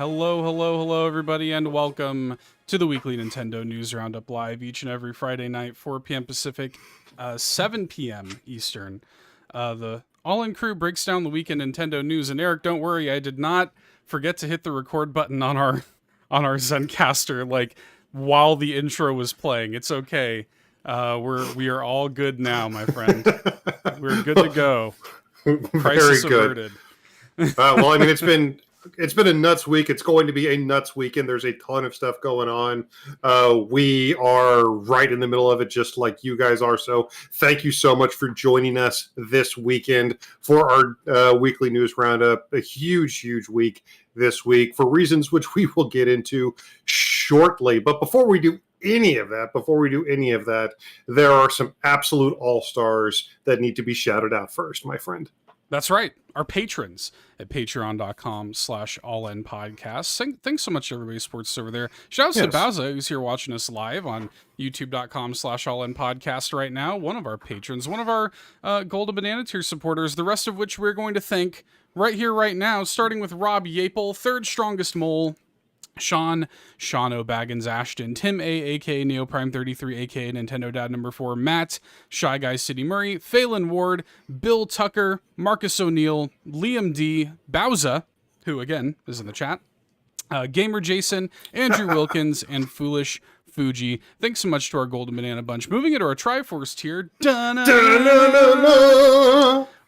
Hello, everybody, and welcome to the weekly Nintendo News Roundup live each and every Friday night, 4 p.m. Pacific, 7 p.m. Eastern. The All-In Crew breaks down the weekend Nintendo news, and Eric, don't worry, I did not forget to hit the record button on our Zencaster like while the intro was playing. It's okay. We are all good now, my friend. We're good to go. Crisis averted. Well, I mean, it's been a nuts week. It's going to be a nuts weekend. There's a ton of stuff going on. We are right in the middle of it, just like you guys are. So thank you so much for joining us this weekend for our weekly news roundup. A huge week this week for reasons which we will get into shortly. But before we do any of that, there are some absolute all-stars that need to be shouted out first, my friend. That's right. Our patrons at patreon.com/allinpodcast. Thanks so much to everybody who supports us over there. Shout out to Bowza, who's here watching us live on youtube.com/allinpodcast right now. One of our patrons, one of our Golden Banana Tier supporters, the rest of which we're going to thank right here, right now, starting with Rob Yapel, third strongest mole, Sean O'Baggins Ashton, Tim A, aka NeoPrime33, aka Nintendo Dad number 4, Matt, Shy Guy City Murray, Phelan Ward, Bill Tucker, Marcus O'Neill, Liam D, Bowza, who again is in the chat, Gamer Jason, Andrew Wilkins, and Foolish Fuji. Thanks so much to our Golden Banana Bunch. Moving into our Triforce tier.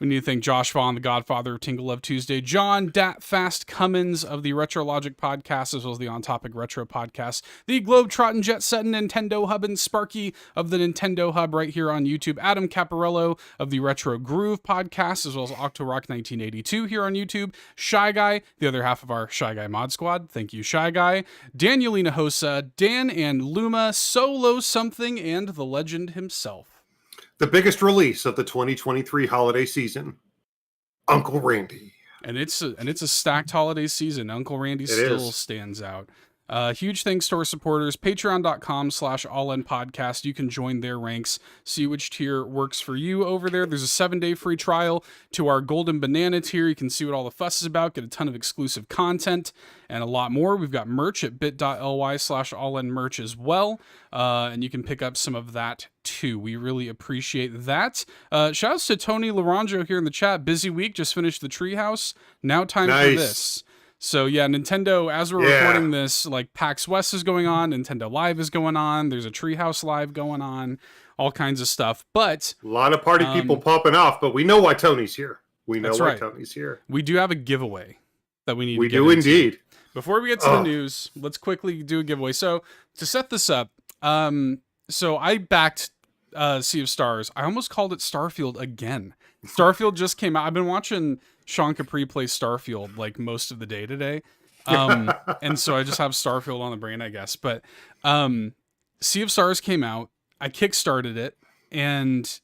We need to thank Josh Vaughn, the Godfather of Tingle Love Tuesday, John Dat Fast Cummins of the Retro Logic podcast, as well as the On Topic Retro podcast, the Globetrotting Jet Setting Nintendo Hub, and Sparky of the Nintendo Hub right here on YouTube, Adam Caparello of the Retro Groove podcast, as well as Octorock 1982 here on YouTube, Shy Guy, the other half of our Shy Guy mod squad. Thank you, Shy Guy. Danielina Hosa, Dan and Luma, Solo Something, and the legend himself. The biggest release of the 2023 holiday season, Uncle Randy. And it's a stacked holiday season. Uncle Randy still stands out. Huge thanks to our supporters, patreon.com/allinpodcast. You can join their ranks, see which tier works for you over there. There's a 7-day free trial to our Golden Banana tier. You can see what all the fuss is about, get a ton of exclusive content, and a lot more. We've got merch at bit.ly/allinmerch as well, and you can pick up some of that too. We really appreciate that. Shouts to Tony Laranjo here in the chat. Busy week, just finished the Treehouse. Now time for this. So yeah, Nintendo, as we're recording this, like PAX West is going on, Nintendo Live is going on, there's a Treehouse Live going on, all kinds of stuff. But a lot of party people popping off, but we know why Tony's here. Tony's here. We do have a giveaway that we need to get into. We do indeed. Before we get to the news, let's quickly do a giveaway. So to set this up, so I backed Sea of Stars. I almost called it Starfield again. Starfield just came out. I've been watching Sean Capri play Starfield like most of the day today. And so I just have Starfield on the brain, I guess. But Sea of Stars came out. I kickstarted it, and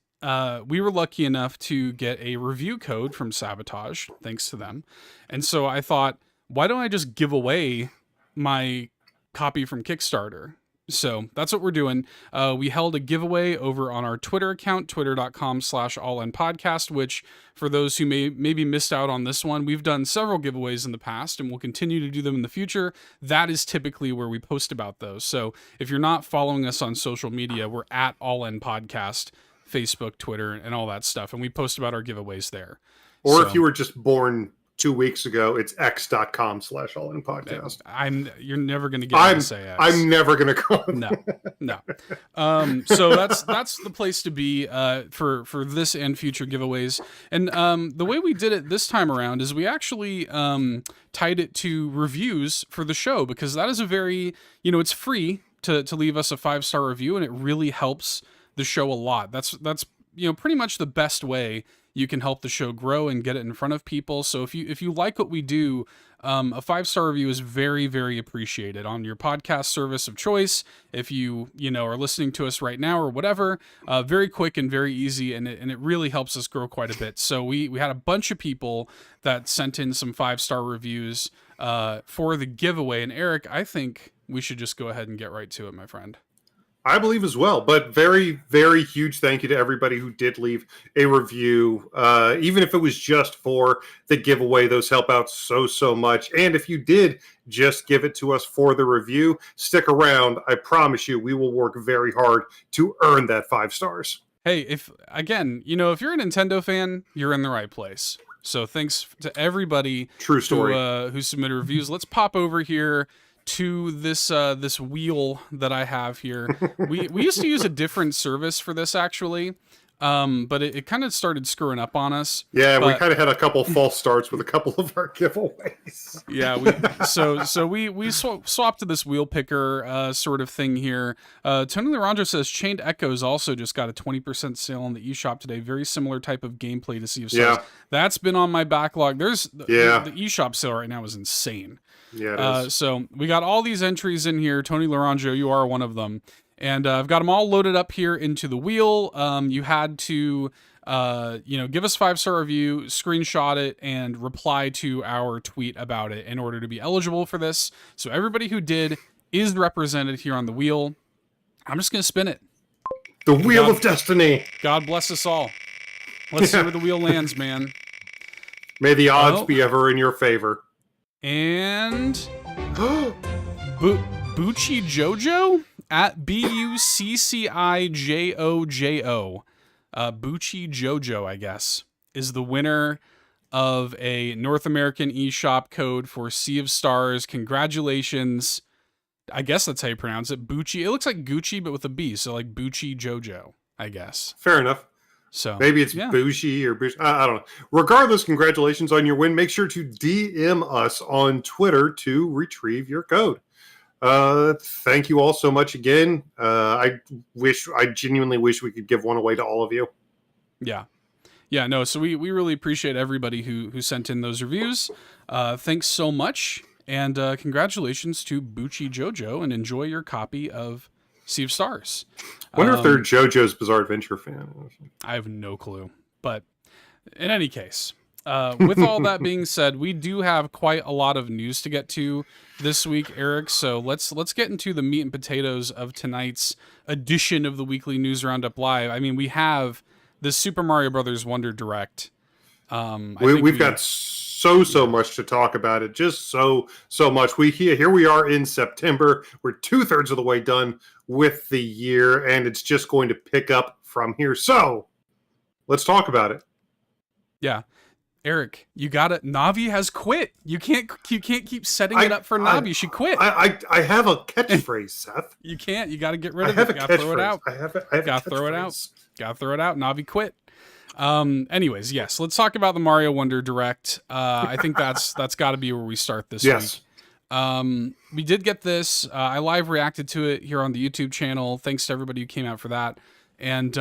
we were lucky enough to get a review code from Sabotage, thanks to them. And so I thought, why don't I just give away my copy from Kickstarter? So that's what we're doing. We held a giveaway over on our Twitter account, twitter.com/allinpodcast, which for those who maybe missed out on this one, we've done several giveaways in the past and we'll continue to do them in the future. That is typically where we post about those. So if you're not following us on social media, we're at allinpodcast, Facebook, Twitter, and all that stuff. And we post about our giveaways there. Or if you were just born 2 weeks ago, it's x.com/allinpodcast. You're never going to get me to say X. I'm never going to call it. No. So that's the place to be for this and future giveaways. And the way we did it this time around is we actually tied it to reviews for the show, because that is a very, it's free to leave us a 5-star review, and it really helps the show a lot. That's pretty much the best way you can help the show grow and get it in front of people. So if you like what we do, a 5-star review is very, very appreciated on your podcast service of choice. If you are listening to us right now or whatever, very quick and very easy, and it really helps us grow quite a bit. So we had a bunch of people that sent in some 5-star reviews for the giveaway. And Eric, I think we should just go ahead and get right to it, my friend. I believe as well, but very, very huge thank you to everybody who did leave a review, even if it was just for the giveaway. Those help out so much. And if you did just give it to us for the review, stick around. I promise you, we will work very hard to earn that 5 stars. Hey, if again, if you're a Nintendo fan, you're in the right place. So thanks to everybody True story. who submitted reviews. Let's pop over here to this wheel that I have here. We used to use a different service for this actually, but it kind of started screwing up on us. Yeah, we kind of had a couple false starts with a couple of our giveaways. Yeah, we swapped to this wheel picker sort of thing here. Tony Laurandro says Chained Echoes also just got a 20% sale on the eShop today. Very similar type of gameplay to Sea of Stars. Yeah. That's been on my backlog. The eShop sale right now is insane. Yeah, it is. So we got all these entries in here. Tony Laurandro, you are one of them. And I've got them all loaded up here into the wheel. You had to, give us 5-star review, screenshot it, and reply to our tweet about it in order to be eligible for this. So everybody who did is represented here on the wheel. I'm just going to spin it. The Wheel of Destiny. God bless us all. Let's see where the wheel lands, man. May the odds be ever in your favor. And Bucci Jojo at BUCCIJOJO. Bucci Jojo, I guess, is the winner of a North American eShop code for Sea of Stars. Congratulations. I guess that's how you pronounce it. Bucci. It looks like Gucci, but with a B. So like Bucci Jojo, I guess. Fair enough. So maybe it's Bushi or Bush. I don't know. Regardless, congratulations on your win. Make sure to DM us on Twitter to retrieve your code. Thank you all so much again. I genuinely wish we could give one away to all of you. Yeah. No. So we really appreciate everybody who sent in those reviews. Thanks so much, and congratulations to Bucci Jojo, and enjoy your copy of Sea of Stars. I wonder if they're JoJo's Bizarre Adventure fan. I have no clue. But in any case, with all that being said, we do have quite a lot of news to get to this week, Eric. So let's get into the meat and potatoes of tonight's edition of the Weekly News Roundup Live. I mean, we have the Super Mario Brothers Wonder Direct. We've got so much to talk about it. Just so much. Here we are in September. We're 2/3 of the way done with the year, and it's just going to pick up from here. So let's talk about it. Yeah. Eric, you got it. Navi has quit. You can't keep setting it up for Navi. She quit. I have a catchphrase, Seth. You can't. You got to get rid of it. Got to throw it out. I have got to throw it out. Got to throw it out. Navi quit. Anyways, yes, let's talk about the Mario Wonder Direct. I think that's got to be where we start this week. We did get this. I live reacted to it here on the YouTube channel. Thanks to everybody who came out for that. And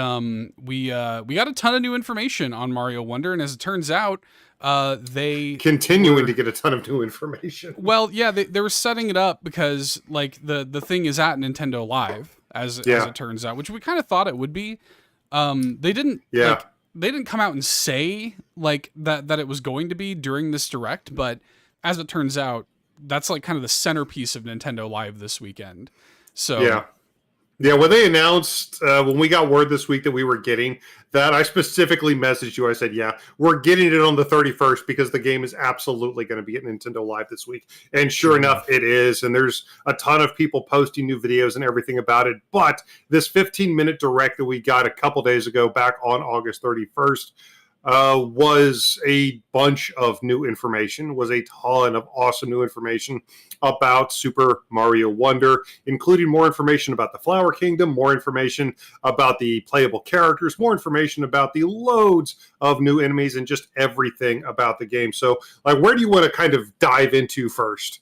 we got a ton of new information on Mario Wonder, and as it turns out, they continuing to get a ton of new information. Well, yeah, they were setting it up because like the thing is at Nintendo Live, as it turns out, which we kind of thought it would be. They didn't they didn't come out and say like that it was going to be during this direct, but as it turns out, that's like kind of the centerpiece of Nintendo Live this weekend. So yeah, when they announced, when we got word this week that we were getting that, I specifically messaged you. I said, we're getting it on the 31st because the game is absolutely going to be at Nintendo Live this week. And sure enough, it is. And there's a ton of people posting new videos and everything about it. But this 15-minute direct that we got a couple days ago, back on August 31st, was a bunch of new information, was a ton of awesome new information about Super Mario Wonder, including more information about the Flower Kingdom, more information about the playable characters, more information about the loads of new enemies, and just everything about the game. So, like, where do you want to kind of dive into first?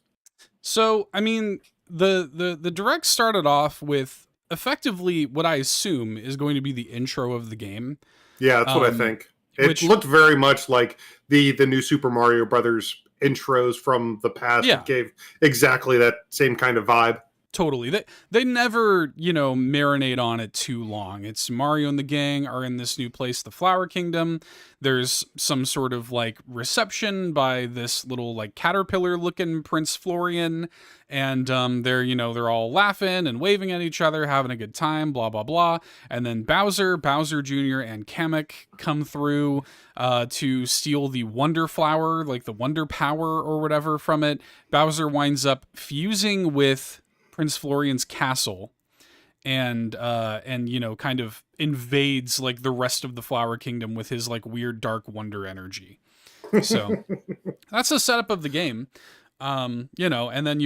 So, I mean, the direct started off with effectively what I assume is going to be the intro of the game. Yeah, that's what I think. It looked very much like the new Super Mario Brothers intros from the past. It gave exactly that same kind of vibe. Totally. They never, marinate on it too long. It's Mario and the gang are in this new place, the Flower Kingdom. There's some sort of like reception by this little like caterpillar looking Prince Florian. And they're all laughing and waving at each other, having a good time, blah, blah, blah. And then Bowser Jr., and Kamek come through to steal the Wonder Flower, like the Wonder Power or whatever from it. Bowser winds up fusing with Prince Florian's castle and kind of invades like the rest of the Flower Kingdom with his like weird dark wonder energy. So that's the setup of the game. And then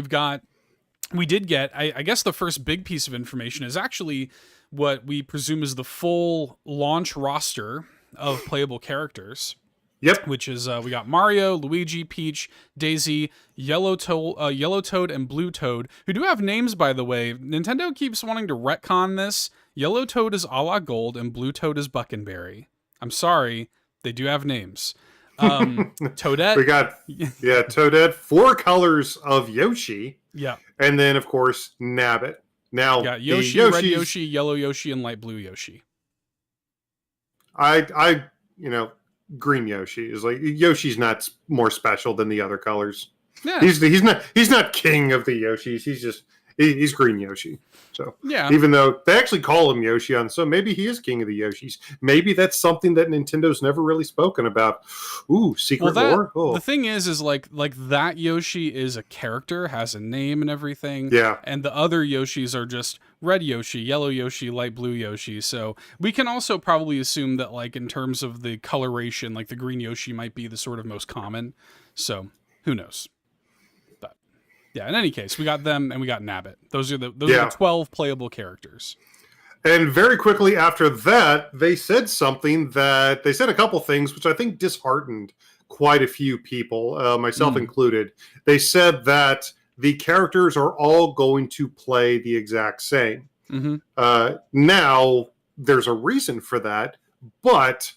we did get, I guess the first big piece of information is actually what we presume is the full launch roster of playable characters. Yep. Which is we got Mario, Luigi, Peach, Daisy, Yellow Toad, and Blue Toad, who do have names, by the way. Nintendo keeps wanting to retcon this. Yellow Toad is a la Gold, and Blue Toad is Buckenberry. I'm sorry, they do have names. Toadette. We got Toadette, 4 colors of Yoshi. Yeah. And then of course Nabbit. Now got Yoshi, red Yoshi, yellow Yoshi, and light blue Yoshi. I green Yoshi is like Yoshi's not more special than the other colors. Yeah. He's not king of the Yoshis. He's green Yoshi. So yeah, even though they actually call him Yoshi so maybe he is king of the Yoshis. Maybe that's something that Nintendo's never really spoken about. Ooh, secret lore. Oh. The thing is like that Yoshi is a character, has a name and everything. Yeah. And the other Yoshis are just red Yoshi, yellow Yoshi, light blue Yoshi. So we can also probably assume that like in terms of the coloration, like the green Yoshi might be the sort of most common. So who knows? Yeah, in any case, we got them and we got Nabbit. Those are the 12 playable characters. And very quickly after that, they said a couple things which I think disheartened quite a few people, myself included. They said that the characters are all going to play the exact same. Mm-hmm. Now, there's a reason for that, but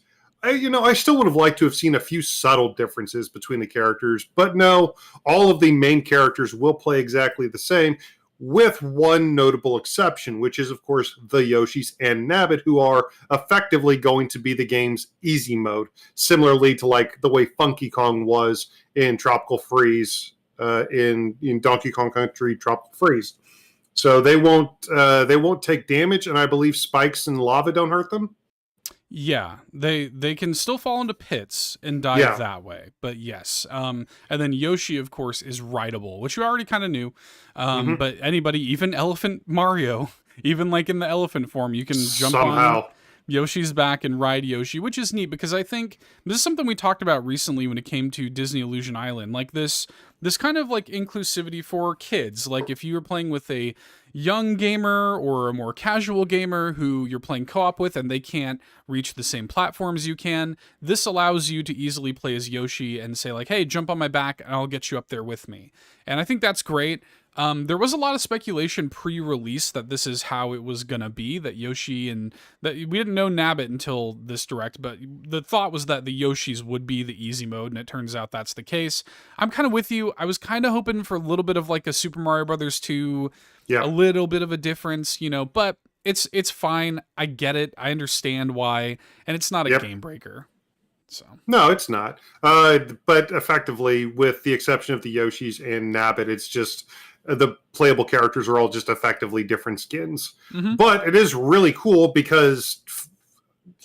I still would have liked to have seen a few subtle differences between the characters, but no, all of the main characters will play exactly the same, with one notable exception, which is, of course, the Yoshis and Nabbit, who are effectively going to be the game's easy mode, similarly to like the way Funky Kong was in Tropical Freeze, in Donkey Kong Country Tropical Freeze. So they won't take damage, and I believe spikes and lava don't hurt them. Yeah, they can still fall into pits and die that way, but yes. And then Yoshi, of course, is rideable, which you already kind of knew. But anybody, even Elephant Mario, even like in the elephant form, you can jump on Yoshi's back and ride Yoshi, which is neat because I think this is something we talked about recently when it came to Disney Illusion Island, like this kind of like inclusivity for kids. Like if you were playing with a young gamer or a more casual gamer who you're playing co-op with and they can't reach the same platforms you can, this allows you to easily play as Yoshi and say like, hey, jump on my back and I'll get you up there with me. And I think that's great. There was a lot of speculation pre-release that this is how it was gonna be, that Yoshi and that we didn't know Nabbit until this direct, but the thought was that the Yoshis would be the easy mode, and it turns out that's the case. I'm kind of with you. I was kind of hoping for a little bit of like a Super Mario Brothers 2, a little bit of a difference, but it's fine. I get it. I understand why, and it's not a game breaker. So no, it's not. But effectively, with the exception of the Yoshis and Nabbit, it's just the playable characters are all just effectively different skins. Mm-hmm. But it is really cool because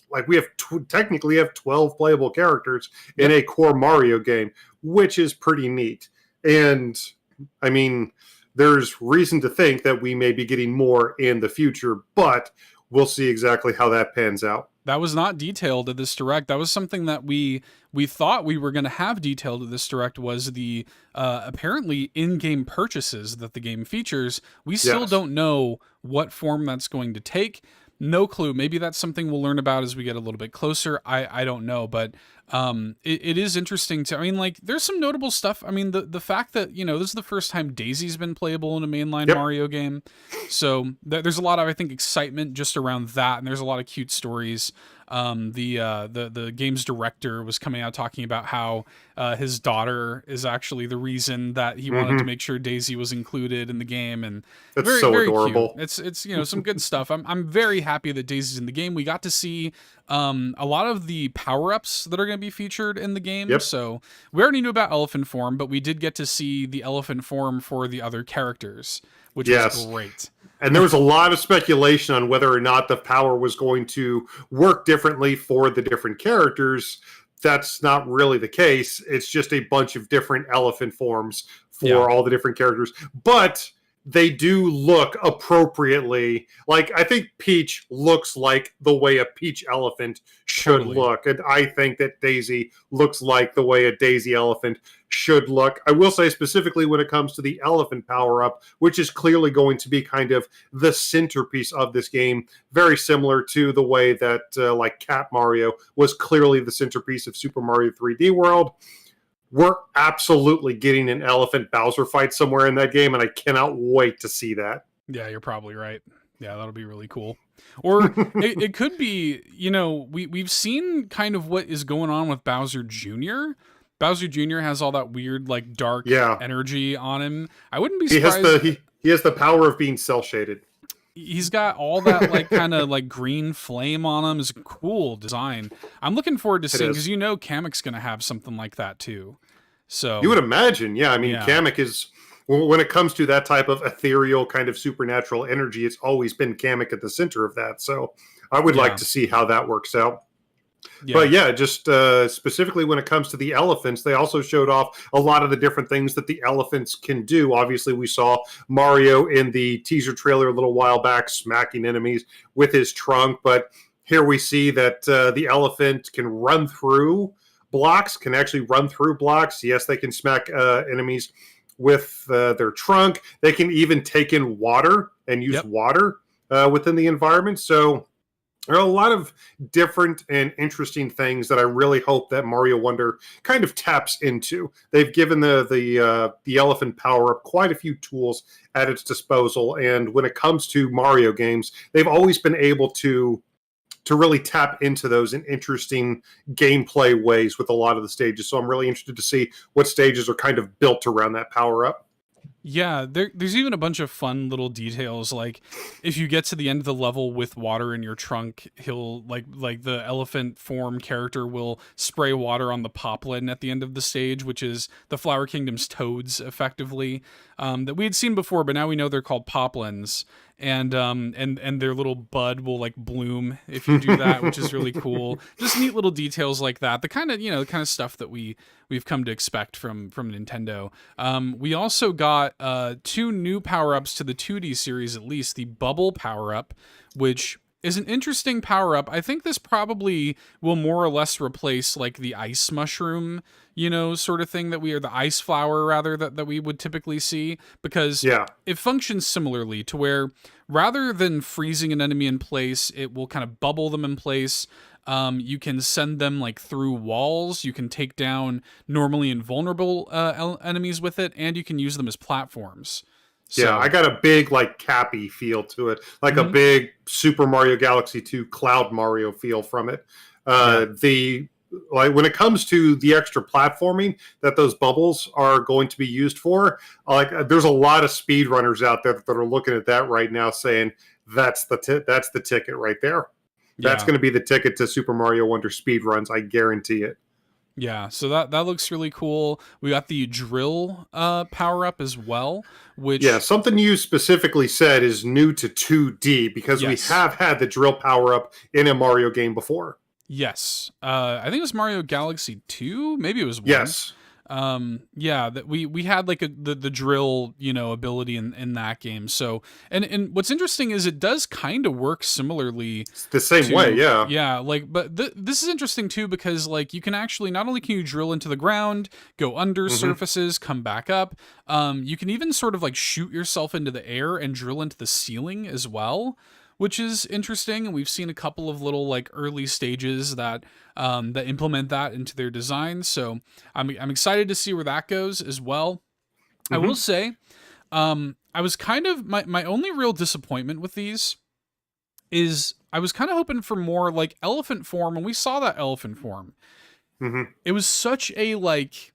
like we have technically have 12 playable characters in a core Mario game, which is pretty neat. And I mean, there's reason to think that we may be getting more in the future, but we'll see exactly how that pans out. That was not detailed at this direct. That was something that we thought we were going to have detailed at this direct, was the apparently in-game purchases that the game features. We still don't know what form that's going to take. No clue. Maybe that's something we'll learn about as we get a little bit closer. I don't know. But It is interesting to, I mean, like, there's some notable stuff. I mean, the fact that, this is the first time Daisy's been playable in a mainline Mario game. So there's a lot of, I think, excitement just around that. And there's a lot of cute stories. The game's director was coming out talking about how his daughter is actually the reason that he wanted to make sure Daisy was included in the game, and that's very, so very adorable. cute. It's some good stuff. I'm very happy that Daisy's in the game. We got to see a lot of the power-ups that are going to be featured in the game. So we already knew about elephant form, but we did get to see the elephant form for the other characters, which is great. And there was a lot of speculation on whether or not the power was going to work differently for the different characters. That's not really the case. It's just a bunch of different elephant forms for all the different characters. But they do look appropriately. Like, I think Peach looks like the way a Peach elephant should look. And I think that Daisy looks like the way a Daisy elephant should look. I will say specifically when it comes to the elephant power-up, which is clearly going to be kind of the centerpiece of this game, very similar to the way that like Cat Mario was clearly the centerpiece of Super Mario 3D World. We're absolutely getting an elephant Bowser fight somewhere in that game, and I cannot wait to see that. Yeah, you're probably right. Yeah, that'll be really cool. Or it could be, we've seen kind of what is going on with Bowser Jr. Bowser Jr. has all that weird, like, dark energy on him. I wouldn't be surprised. He has the power of being cel-shaded. He's got all that, like, kind of like green flame on him. It's a cool design. I'm looking forward to seeing, because Kamek's going to have something like that too. So you would imagine, I mean, Kamek is, when it comes to that type of ethereal kind of supernatural energy, it's always been Kamek at the center of that. So I would like to see how that works out. But just specifically when it comes to the elephants, they also showed off a lot of the different things that the elephants can do. Obviously, we saw Mario in the teaser trailer a little while back smacking enemies with his trunk. But here we see that the elephant can run through blocks, can actually run through blocks. Yes, they can smack enemies with their trunk. They can even take in water and use water within the environment. So there are a lot of different and interesting things that I really hope that Mario Wonder kind of taps into. They've given the elephant power-up quite a few tools at its disposal, and when it comes to Mario games, they've always been able to really tap into those in interesting gameplay ways with a lot of the stages. So I'm really interested to see what stages are kind of built around that power-up. Yeah, there's even a bunch of fun little details, like if you get to the end of the level with water in your trunk, he'll like the elephant form character will spray water on the poplin at the end of the stage, which is the Flower Kingdom's toads, effectively, that we had seen before, but now we know they're called poplins. And their little bud will like bloom if you do that, which is really cool. Just neat little details like that. The kind of stuff that we've come to expect from Nintendo. We also got 2 new power-ups to the 2D series, at least. The Bubble power-up, which is an interesting power-up. I think this probably will more or less replace like the ice mushroom, sort of thing the ice flower rather that we would typically see, because it functions similarly to where rather than freezing an enemy in place, it will kind of bubble them in place. You can send them like through walls. You can take down normally invulnerable enemies with it, and you can use them as platforms. So, I got a big like Cappy feel to it, like a big Super Mario Galaxy 2 Cloud Mario feel from it. When it comes to the extra platforming that those bubbles are going to be used for, there's a lot of speedrunners out there that are looking at that right now saying that's the ticket right there. That's going to be the ticket to Super Mario Wonder speedruns. I guarantee it. Yeah, so that looks really cool. We got the drill power-up as well, which... Yeah, something you specifically said is new to 2D, because we have had the drill power-up in a Mario game before. Yes. I think it was Mario Galaxy 2, maybe it was 1. Yes. That we had like the drill, ability in that game. So, and what's interesting is it does kind of work similarly. It's the same way, yeah. Yeah, but this is interesting too, because like you can actually, not only can you drill into the ground, go under surfaces, come back up, you can even sort of like shoot yourself into the air and drill into the ceiling as well, which is interesting. And we've seen a couple of little like early stages that that implement that into their design. So I'm excited to see where that goes as well. I will say, I was kind of my only real disappointment with these is I was kind of hoping for more like elephant form, and we saw that elephant form. It was such a like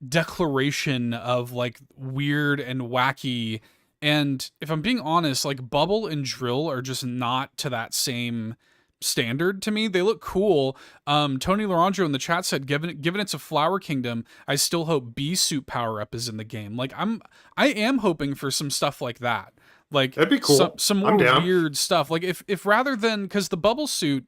declaration of like weird and wacky, and if I'm being honest, like Bubble and Drill are just not to that same standard to me. They look cool. Tony Laurandro in the chat said, given it's a Flower Kingdom, I still hope Bee Suit power up is in the game. Like I am hoping for some stuff like that. Like that'd be cool. Some more weird stuff. Like if rather than, because the Bubble Suit,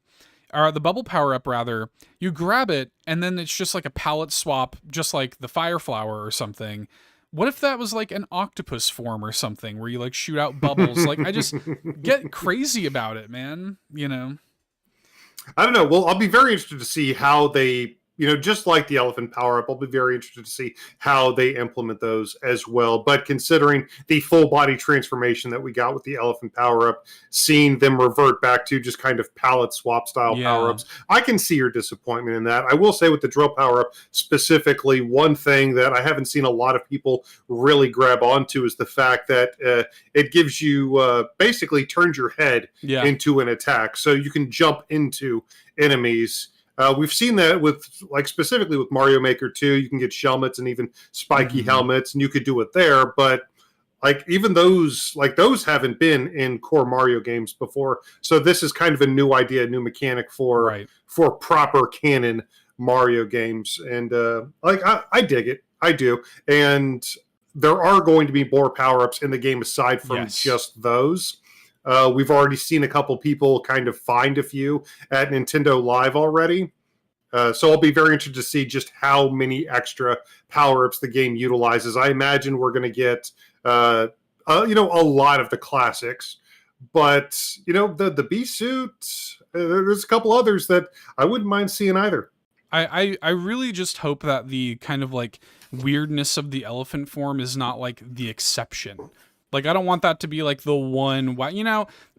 or the Bubble power up rather, you grab it and then it's just like a palette swap, just like the Fire Flower or something. What if that was like an octopus form or something where you like shoot out bubbles? Like I just get crazy about it, man. You know. I don't know. Well, I'll be very interested to see how they, just like the elephant power up, I'll be very interested to see how they implement those as well. But considering the full body transformation that we got with the elephant power up, seeing them revert back to just kind of palette swap style power ups, I can see your disappointment in that. I will say with the drill power up specifically, one thing that I haven't seen a lot of people really grab onto is the fact that it gives you basically turns your head into an attack. So you can jump into enemies. We've seen that with, like, specifically with Mario Maker 2, you can get shelmets and even spiky helmets, and you could do it there. But like even those haven't been in core Mario games before. So this is kind of a new idea, a new mechanic for proper canon Mario games. And I dig it. I do. And there are going to be more power-ups in the game aside from just those. We've already seen a couple people kind of find a few at Nintendo Live already. So I'll be very interested to see just how many extra power-ups the game utilizes. I imagine we're going to get, a lot of the classics. But, the Bee Suit, there's a couple others that I wouldn't mind seeing either. I really just hope that the kind of like weirdness of the elephant form is not like the exception. Like, I don't want that to be like the one,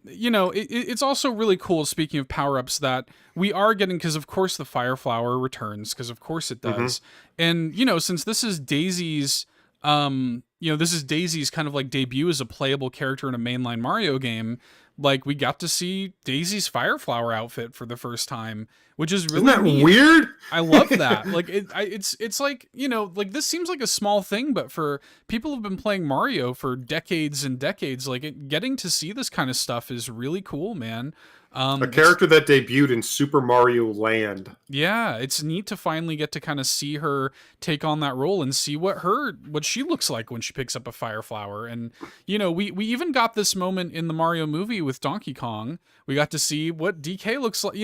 it's also really cool, speaking of power-ups, that we are getting, because of course the Fire Flower returns, because of course it does. And, since this is Daisy's, this is Daisy's kind of like debut as a playable character in a mainline Mario game, like we got to see Daisy's Fire Flower outfit for the first time, which is really Isn't that weird? I love that. Like it's like, like this seems like a small thing, but for people who've been playing Mario for decades and decades, like getting to see this kind of stuff is really cool, man. A character that debuted in Super Mario Land. Yeah, it's neat to finally get to kind of see her take on that role and see what she looks like when she picks up a Fire Flower. And, we even got this moment in the Mario movie with Donkey Kong. We got to see what DK looks like,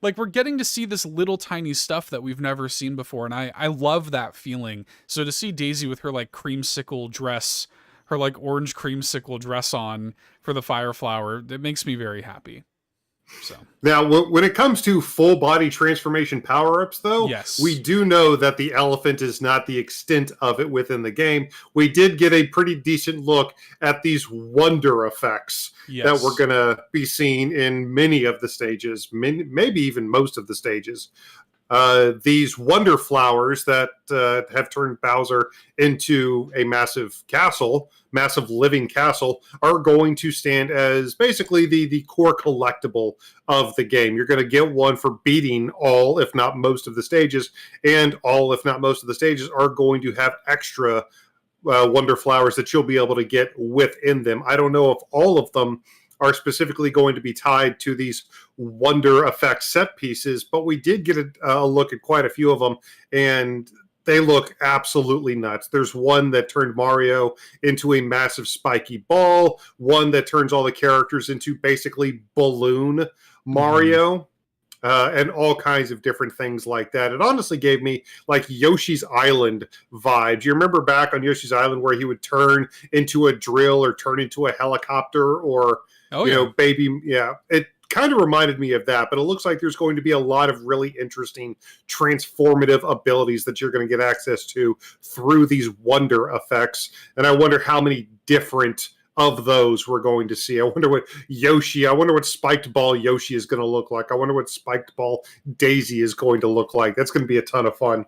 like we're getting to see this little tiny stuff that we've never seen before. And I love that feeling. So to see Daisy with her like creamsicle dress, her like orange creamsicle dress on for the Fire Flower, it makes me very happy. So now, when it comes to full body transformation power-ups, though, we do know that the elephant is not the extent of it within the game. We did get a pretty decent look at these wonder effects that we're going to be seeing in many of the stages, maybe even most of the stages. These wonder flowers that have turned Bowser into a massive living castle, are going to stand as basically the core collectible of the game. You're going to get one for beating all, if not most of the stages, and all, if not most of the stages, are going to have extra wonder flowers that you'll be able to get within them. I don't know if all of them are specifically going to be tied to these wonder effect set pieces, but we did get a look at quite a few of them, and they look absolutely nuts. There's one that turned Mario into a massive spiky ball, one that turns all the characters into basically balloon Mario, and all kinds of different things like that. It honestly gave me like Yoshi's Island vibes. You remember back on Yoshi's Island where he would turn into a drill or turn into a helicopter or it kind of reminded me of that, but it looks like there's going to be a lot of really interesting transformative abilities that you're going to get access to through these wonder effects. And I wonder how many different of those we're going to see. I wonder what spiked ball Yoshi is going to look like. I wonder what spiked ball Daisy is going to look like. That's going to be a ton of fun.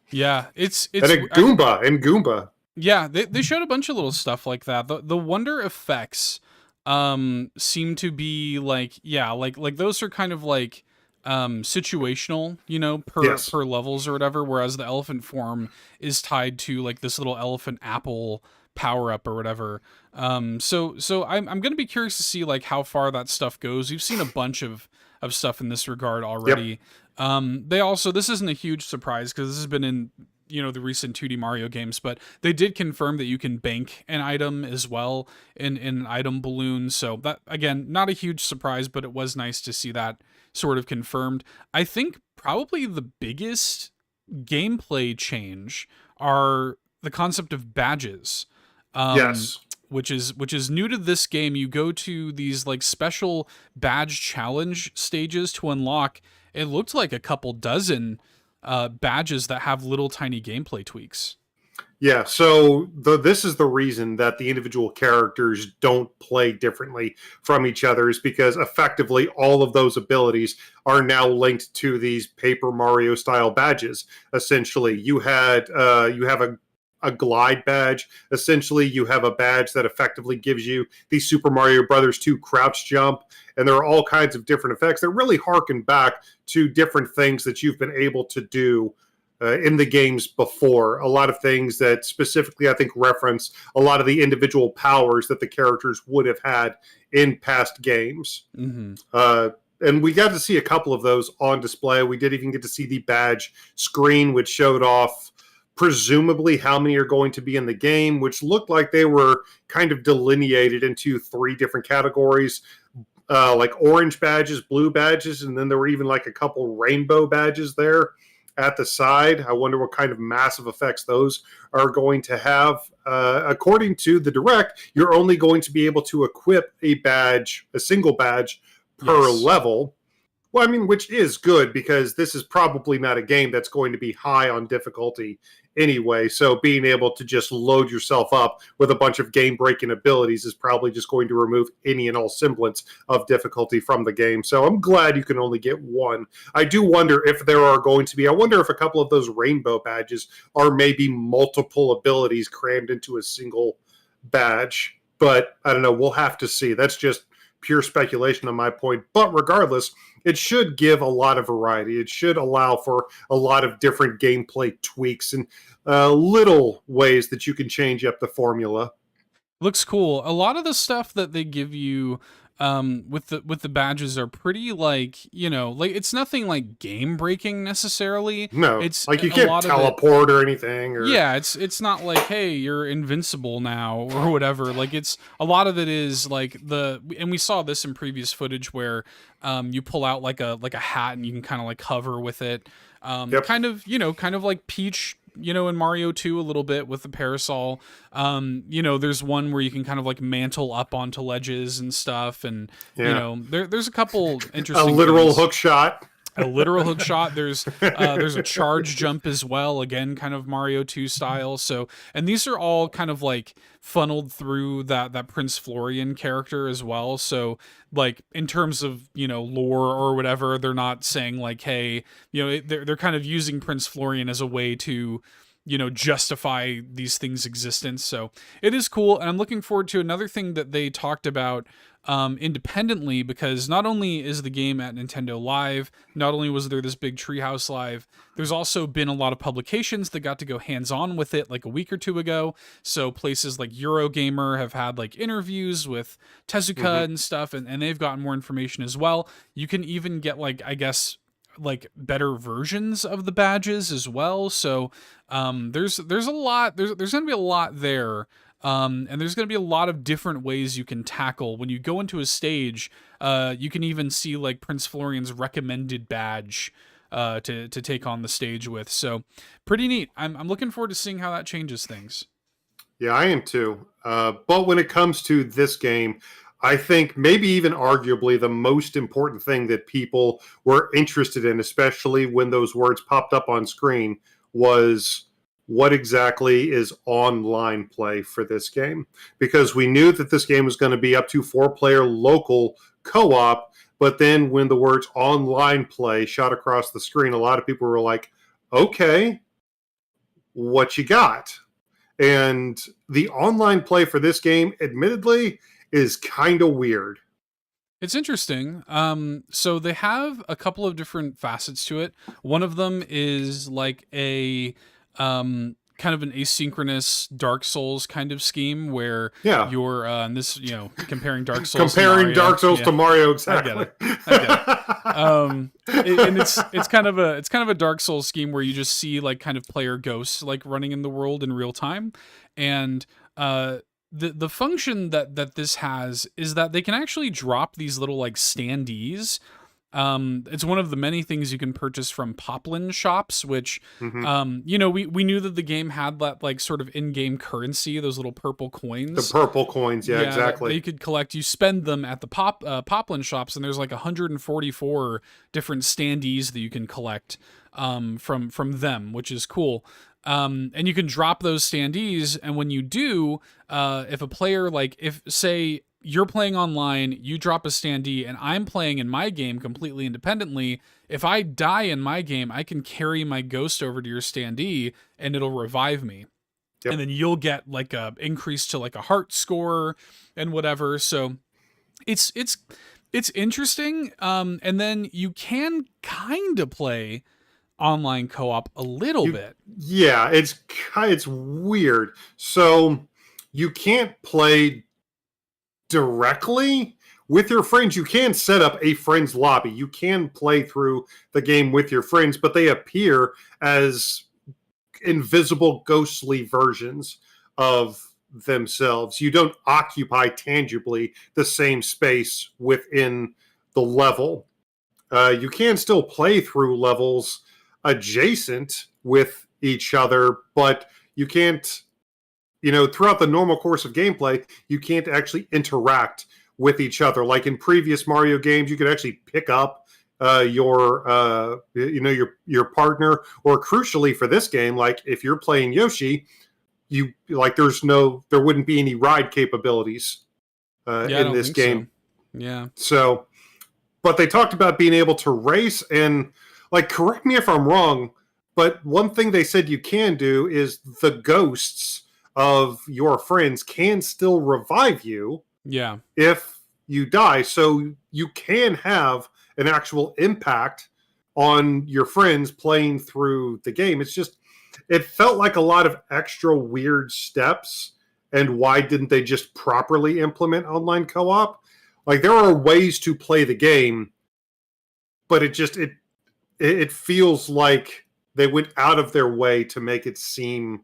Yeah, it's and a Goomba. Yeah, they showed a bunch of little stuff like that. The wonder effects seem to be like those are kind of like situational, per levels or whatever, whereas the elephant form is tied to like this little elephant apple power up or whatever. So I'm gonna be curious to see like how far that stuff goes. We've seen a bunch of stuff in this regard already. Yep. This isn't a huge surprise because this has been in the recent 2D Mario games, but they did confirm that you can bank an item as well in an item balloon. So that, again, not a huge surprise, but it was nice to see that sort of confirmed. I think probably the biggest gameplay change are the concept of badges. Yes. Which is new to this game. You go to these like special badge challenge stages to unlock. It looked like a couple dozen badges that have little tiny gameplay tweaks. Yeah, so this is the reason that the individual characters don't play differently from each other, is because effectively all of those abilities are now linked to these Paper Mario style badges. Essentially, you have a glide badge. Essentially, you have a badge that effectively gives you the Super Mario Brothers 2 crouch jump, and there are all kinds of different effects that really harken back to different things that you've been able to do in the games before. A lot of things that specifically, I think, reference a lot of the individual powers that the characters would have had in past games. Mm-hmm. And we got to see a couple of those on display. We did even get to see the badge screen, which showed off presumably how many are going to be in the game, which looked like they were kind of delineated into 3 different categories, like orange badges, blue badges, and then there were even like a couple rainbow badges there at the side. I wonder what kind of massive effects those are going to have. According to the Direct, you're only going to be able to equip a single badge per level. Well, I mean, which is good because this is probably not a game that's going to be high on difficulty anyway. So being able to just load yourself up with a bunch of game-breaking abilities is probably just going to remove any and all semblance of difficulty from the game. So I'm glad you can only get one. I do wonder if I wonder if a couple of those rainbow badges are maybe multiple abilities crammed into a single badge. But I don't know. We'll have to see. That's just pure speculation on my point. But regardless, it should give a lot of variety. It should allow for a lot of different gameplay tweaks and little ways that you can change up the formula. Looks cool. A lot of the stuff that they give you with the badges are pretty like, like it's nothing like game breaking necessarily. No, it's like you can't teleport or anything. Yeah, it's not like, hey, you're invincible now or whatever. Like it's a lot of it is like and we saw this in previous footage where you pull out like a hat and you can kind of like hover with it. Kind of like Peach, in Mario 2 a little bit with the parasol. There's one where you can kind of like mantle up onto ledges and stuff, and there's a couple interesting a literal things. hook shot. A literal hook shot. There's a charge jump as well, again, kind of Mario 2 style. So, and these are all kind of like funneled through that Prince Florian character as well. So, like in terms of lore or whatever, they're not saying like, hey, they're kind of using Prince Florian as a way to justify these things' existence. So it is cool, and I'm looking forward to another thing that they talked about independently, because not only is the game at Nintendo Live, not only was there this big Treehouse Live, there's also been a lot of publications that got to go hands-on with it like a week or two ago. So places like Eurogamer have had like interviews with Tezuka and stuff, and they've gotten more information as well. You can even get like, I guess, like better versions of the badges as well. So there's a lot, there's gonna be a lot there. And there's going to be a lot of different ways you can tackle. When you go into a stage, you can even see like Prince Florian's recommended badge to take on the stage with. So pretty neat. I'm looking forward to seeing how that changes things. Yeah, I am too. But when it comes to this game, I think maybe even arguably the most important thing that people were interested in, especially when those words popped up on screen, was what exactly is online play for this game, because we knew that this game was going to be up to 4-player local co-op, but then when the words online play shot across the screen, a lot of people were like, okay, what you got? And the online play for this game, admittedly, is kind of weird. It's interesting. So they have a couple of different facets to it. One of them is like a kind of an asynchronous Dark Souls kind of scheme where Yeah. you're and this, comparing Dark Souls Comparing to Mario. Dark Souls to Mario, exactly. I get it. And it's kind of a Dark Souls scheme where you just see like kind of player ghosts like running in the world in real time, and the function that this has is that they can actually drop these little like standees. It's one of the many things you can purchase from Poplin shops, which, we knew that the game had that like sort of in-game currency, those little purple coins. The purple coins, yeah, exactly. That you could collect. You spend them at the Poplin shops, and there's like 144 different standees that you can collect from them, which is cool. And you can drop those standees, and when you do, if a player, like, if, say, you're playing online, you drop a standee, and I'm playing in my game completely independently, if I die in my game, I can carry my ghost over to your standee, and it'll revive me. Yep. And then you'll get, like, a increase to, like, a heart score and whatever, so it's interesting, and then you can kind of play online co-op a little bit. Yeah, it's weird. So you can't play directly with your friends. You can set up a friend's lobby. You can play through the game with your friends, but they appear as invisible, ghostly versions of themselves. You don't occupy tangibly the same space within the level. You can still play through levels adjacent with each other, but you can't, throughout the normal course of gameplay, you can't actually interact with each other. Like in previous Mario games, you could actually pick up your partner, or crucially for this game, like if you're playing Yoshi, there wouldn't be any ride capabilities in this game. So. Yeah. So, but they talked about being able to race, and like, correct me if I'm wrong, but one thing they said you can do is the ghosts of your friends can still revive you. Yeah. If you die. So you can have an actual impact on your friends playing through the game. It's just, it felt like a lot of extra weird steps. And why didn't they just properly implement online co-op? Like, there are ways to play the game, but it feels like they went out of their way to make it seem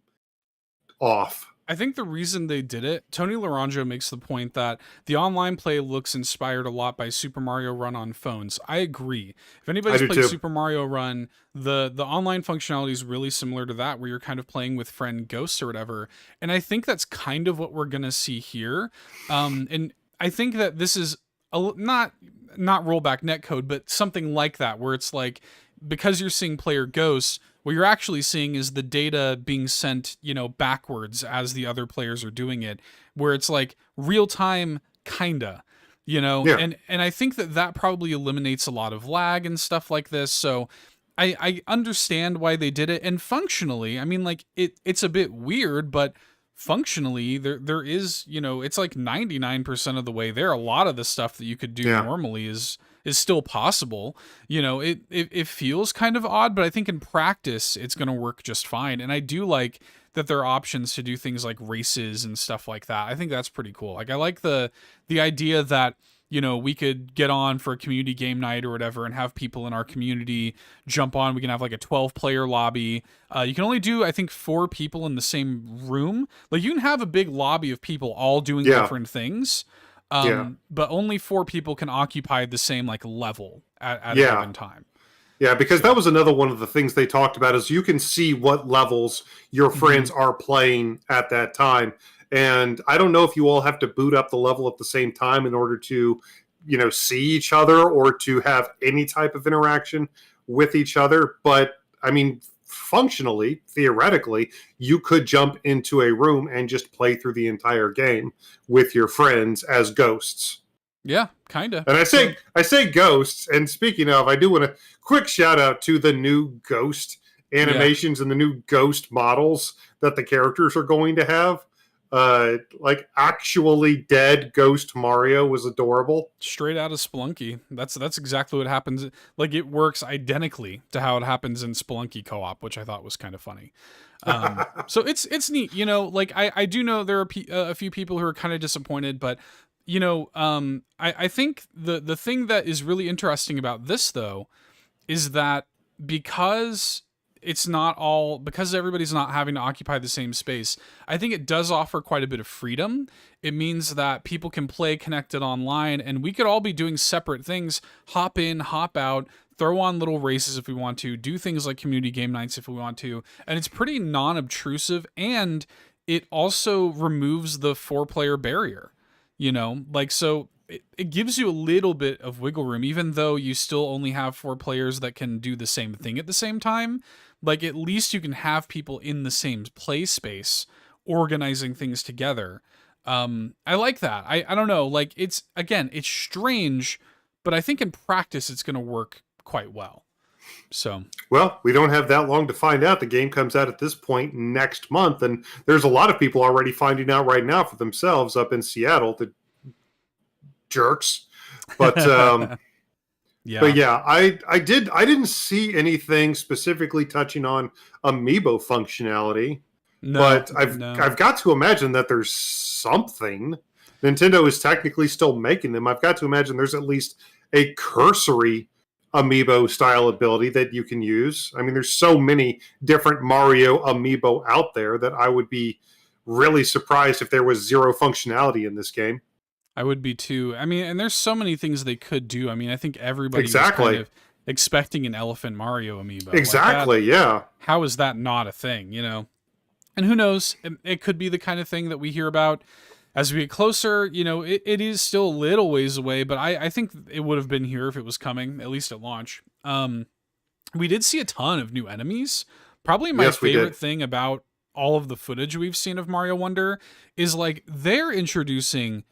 off. I think the reason they did it, Tony Laranjo makes the point that the online play looks inspired a lot by Super Mario Run on phones. I agree. If anybody's played Super Mario Run, the online functionality is really similar to that, where you're kind of playing with friend ghosts or whatever. And I think that's kind of what we're going to see here. And I think that this is not rollback netcode, but something like that, where it's like, because you're seeing player ghosts, what you're actually seeing is the data being sent, backwards as the other players are doing it, where it's like real time, kinda, Yeah. And I think that probably eliminates a lot of lag and stuff like this. So I understand why they did it. And functionally, I mean, like, it's a bit weird, but functionally there is, it's like 99% of the way there. A lot of the stuff that you could do normally is still possible. It feels kind of odd, but I think in practice it's going to work just fine. And I do like that there are options to do things like races and stuff like that. I think that's pretty cool. Like, I like the idea that, we could get on for a community game night or whatever and have people in our community jump on. We can have like a 12-player lobby. You can only do, I think, 4 people in the same room. Like, you can have a big lobby of people all doing different things. But only 4 people can occupy the same like level at a given time. Yeah, because that was another one of the things they talked about, is you can see what levels your friends are playing at that time. And I don't know if you all have to boot up the level at the same time in order to, see each other or to have any type of interaction with each other. But I mean, functionally, theoretically, you could jump into a room and just play through the entire game with your friends as ghosts. Yeah, kind of. And I say ghosts, and speaking of, I do want a quick shout out to the new ghost animations and the new ghost models that the characters are going to have. Like actually dead ghost Mario was adorable. Straight out of Spelunky. That's exactly what happens. Like, it works identically to how it happens in Spelunky co-op, which I thought was kind of funny. So it's neat, you know. Like, I do know there are a few people who are kind of disappointed, but you know, I think the thing that is really interesting about this, though, is that because everybody's not having to occupy the same space, I think it does offer quite a bit of freedom. It means that people can play connected online, and we could all be doing separate things, hop in, hop out, throw on little races if we want to, do things like community game nights if we want to, and it's pretty non-obtrusive, and it also removes the 4-player barrier. You know, like, so it gives you a little bit of wiggle room, even though you still only have 4 players that can do the same thing at the same time. Like, at least you can have people in the same play space organizing things together. I like that. I don't know. Like, it's strange, but I think in practice it's going to work quite well. So, well, we don't have that long to find out. The game comes out at this point next month, and there's a lot of people already finding out right now for themselves up in Seattle, the jerks. But yeah. But yeah, I didn't see anything specifically touching on amiibo functionality. No, but I've got to imagine that there's something. Nintendo is technically still making them. I've got to imagine there's at least a cursory amiibo style ability that you can use. I mean, there's so many different Mario amiibo out there that I would be really surprised if there was zero functionality in this game. I would be too. I mean, and there's so many things they could do. I mean, I think everybody was Exactly. kind of expecting an Elephant Mario amiibo. Exactly, Like that, yeah. how is that not a thing, you know? And who knows? It could be the kind of thing that we hear about as we get closer. You know, it is still a little ways away, but I think it would have been here if it was coming, at least at launch. We did see a ton of new enemies. Probably my favorite thing about all of the footage we've seen of Mario Wonder is, like, they're introducing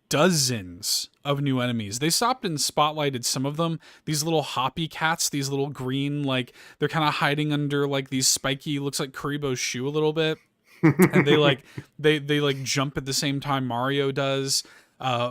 dozens of new enemies. They stopped and spotlighted some of them. These little hoppy cats, these little green, like, they're kind of hiding under, like, these spiky, looks like Kuribo's shoe a little bit. And they like jump at the same time Mario does.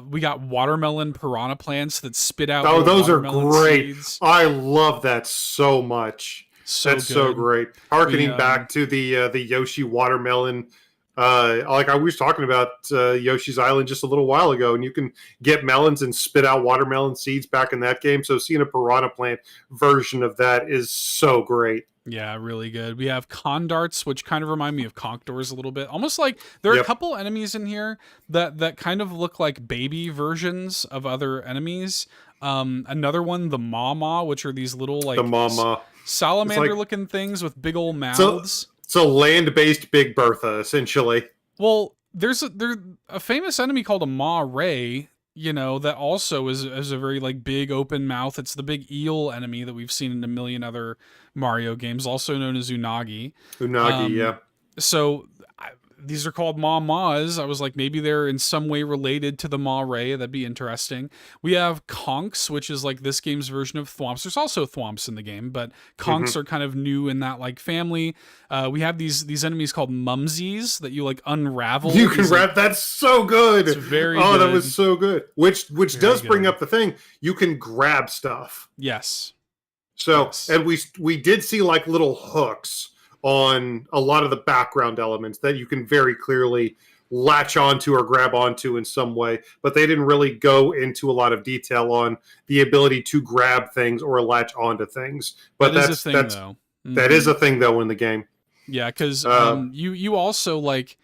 We got watermelon piranha plants that spit out. Oh, those are great. Seeds. I love that so much. That's good. so great. Harkening back to the Yoshi watermelon. Like I was talking about Yoshi's Island just a little while ago, and you can get melons and spit out watermelon seeds back in that game. So seeing a piranha plant version of that is so great. Yeah, really good. We have condarts, which kind of remind me of conktors a little bit. Almost like there are a couple enemies in here that kind of look like baby versions of other enemies. Another one, the Mama, which are these little, like, the Mama salamander-looking things with big old mouths. So land-based Big Bertha, essentially. Well, there's a famous enemy called a Ma Ray, you know, that also is a very, like, big open mouth. It's the big eel enemy that we've seen in a million other Mario games, also known as Unagi. Yeah. So these are called Ma-Mas. I was like, maybe they're in some way related to the Ma Ray. That'd be interesting. We have Conks, which is like this game's version of Thwomps. There's also Thwomps in the game, but Conks are kind of new in that, like, family. We have these enemies called Mumsies that you, like, unravel. You can wrap. That's so good. It's very good. That was so good. Which does bring up the thing. You can grab stuff. Yes. So, and we did see, like, little hooks on a lot of the background elements that you can very clearly latch onto or grab onto in some way, but they didn't really go into a lot of detail on the ability to grab things or latch onto things. But that is a thing though in the game. Yeah, because you also, like,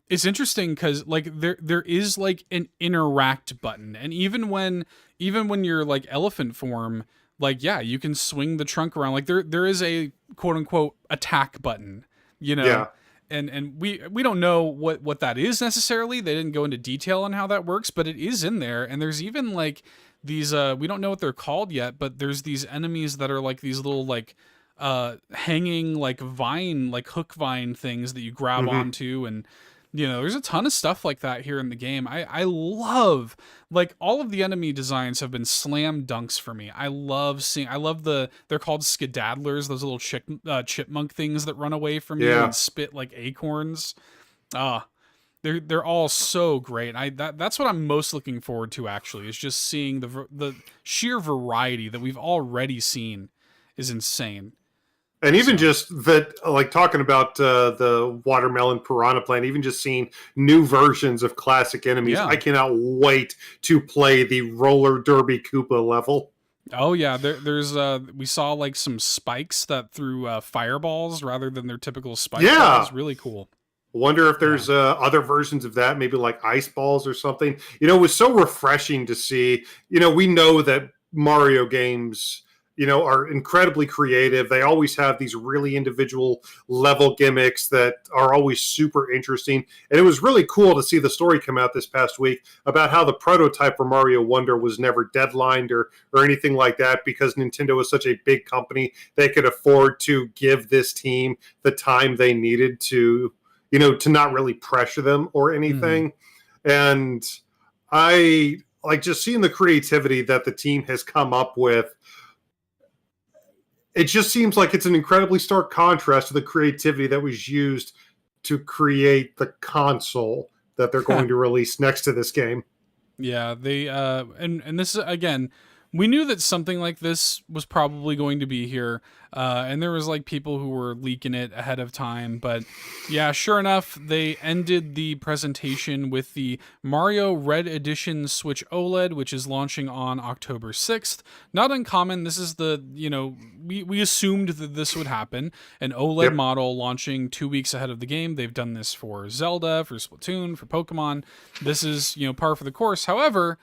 it's interesting because, like, there is, like, an interact button, and even when you're, like, elephant form, like, yeah, you can swing the trunk around. Like, there is a quote unquote attack button, you know. Yeah. And we don't know what that is necessarily. They didn't go into detail on how that works, but it is in there. And there's even, like, these we don't know what they're called yet, but there's these enemies that are like these little, like, hanging like vine, like hook vine things that you grab Hmm. onto, and there's a ton of stuff like that here in the game. I love, like, all of the enemy designs have been slam dunks for me. I love they're called skedaddlers, those little chipmunk things that run away from you Yeah. and spit like acorns. Ah, they're all so great. That's what I'm most looking forward to, actually, is just seeing the sheer variety that we've already seen is insane. And even So just that, like talking about the watermelon piranha plant, even just seeing new versions of classic enemies, yeah. I cannot wait to play the roller derby Koopa level. Oh yeah, there's we saw like some spikes that threw fireballs rather than their typical spike Yeah. balls. Really cool. Wonder if Yeah. there's other versions of that, maybe like ice balls or something. It was so refreshing to see. We know that Mario games, are incredibly creative. They always have these really individual level gimmicks that are always super interesting. And it was really cool to see the story come out this past week about how the prototype for Mario Wonder was never deadlined or anything like that, because Nintendo was such a big company. They could afford to give this team the time they needed to not really pressure them or Hmm. anything. And I like just seeing the creativity that the team has come up with. It just seems like it's an incredibly stark contrast to the creativity that was used to create the console that they're going to release next to this game. Yeah, they and this is, again, we knew that something like this was probably going to be here, and there was like people who were leaking it ahead of time, but yeah, sure enough, they ended the presentation with the Mario Red Edition Switch OLED, which is launching on October 6th. Not uncommon. This is we assumed that this would happen. An OLED Yep. model launching 2 weeks ahead of the game. They've done this for Zelda, for Splatoon, for Pokemon. This is, par for the course. However,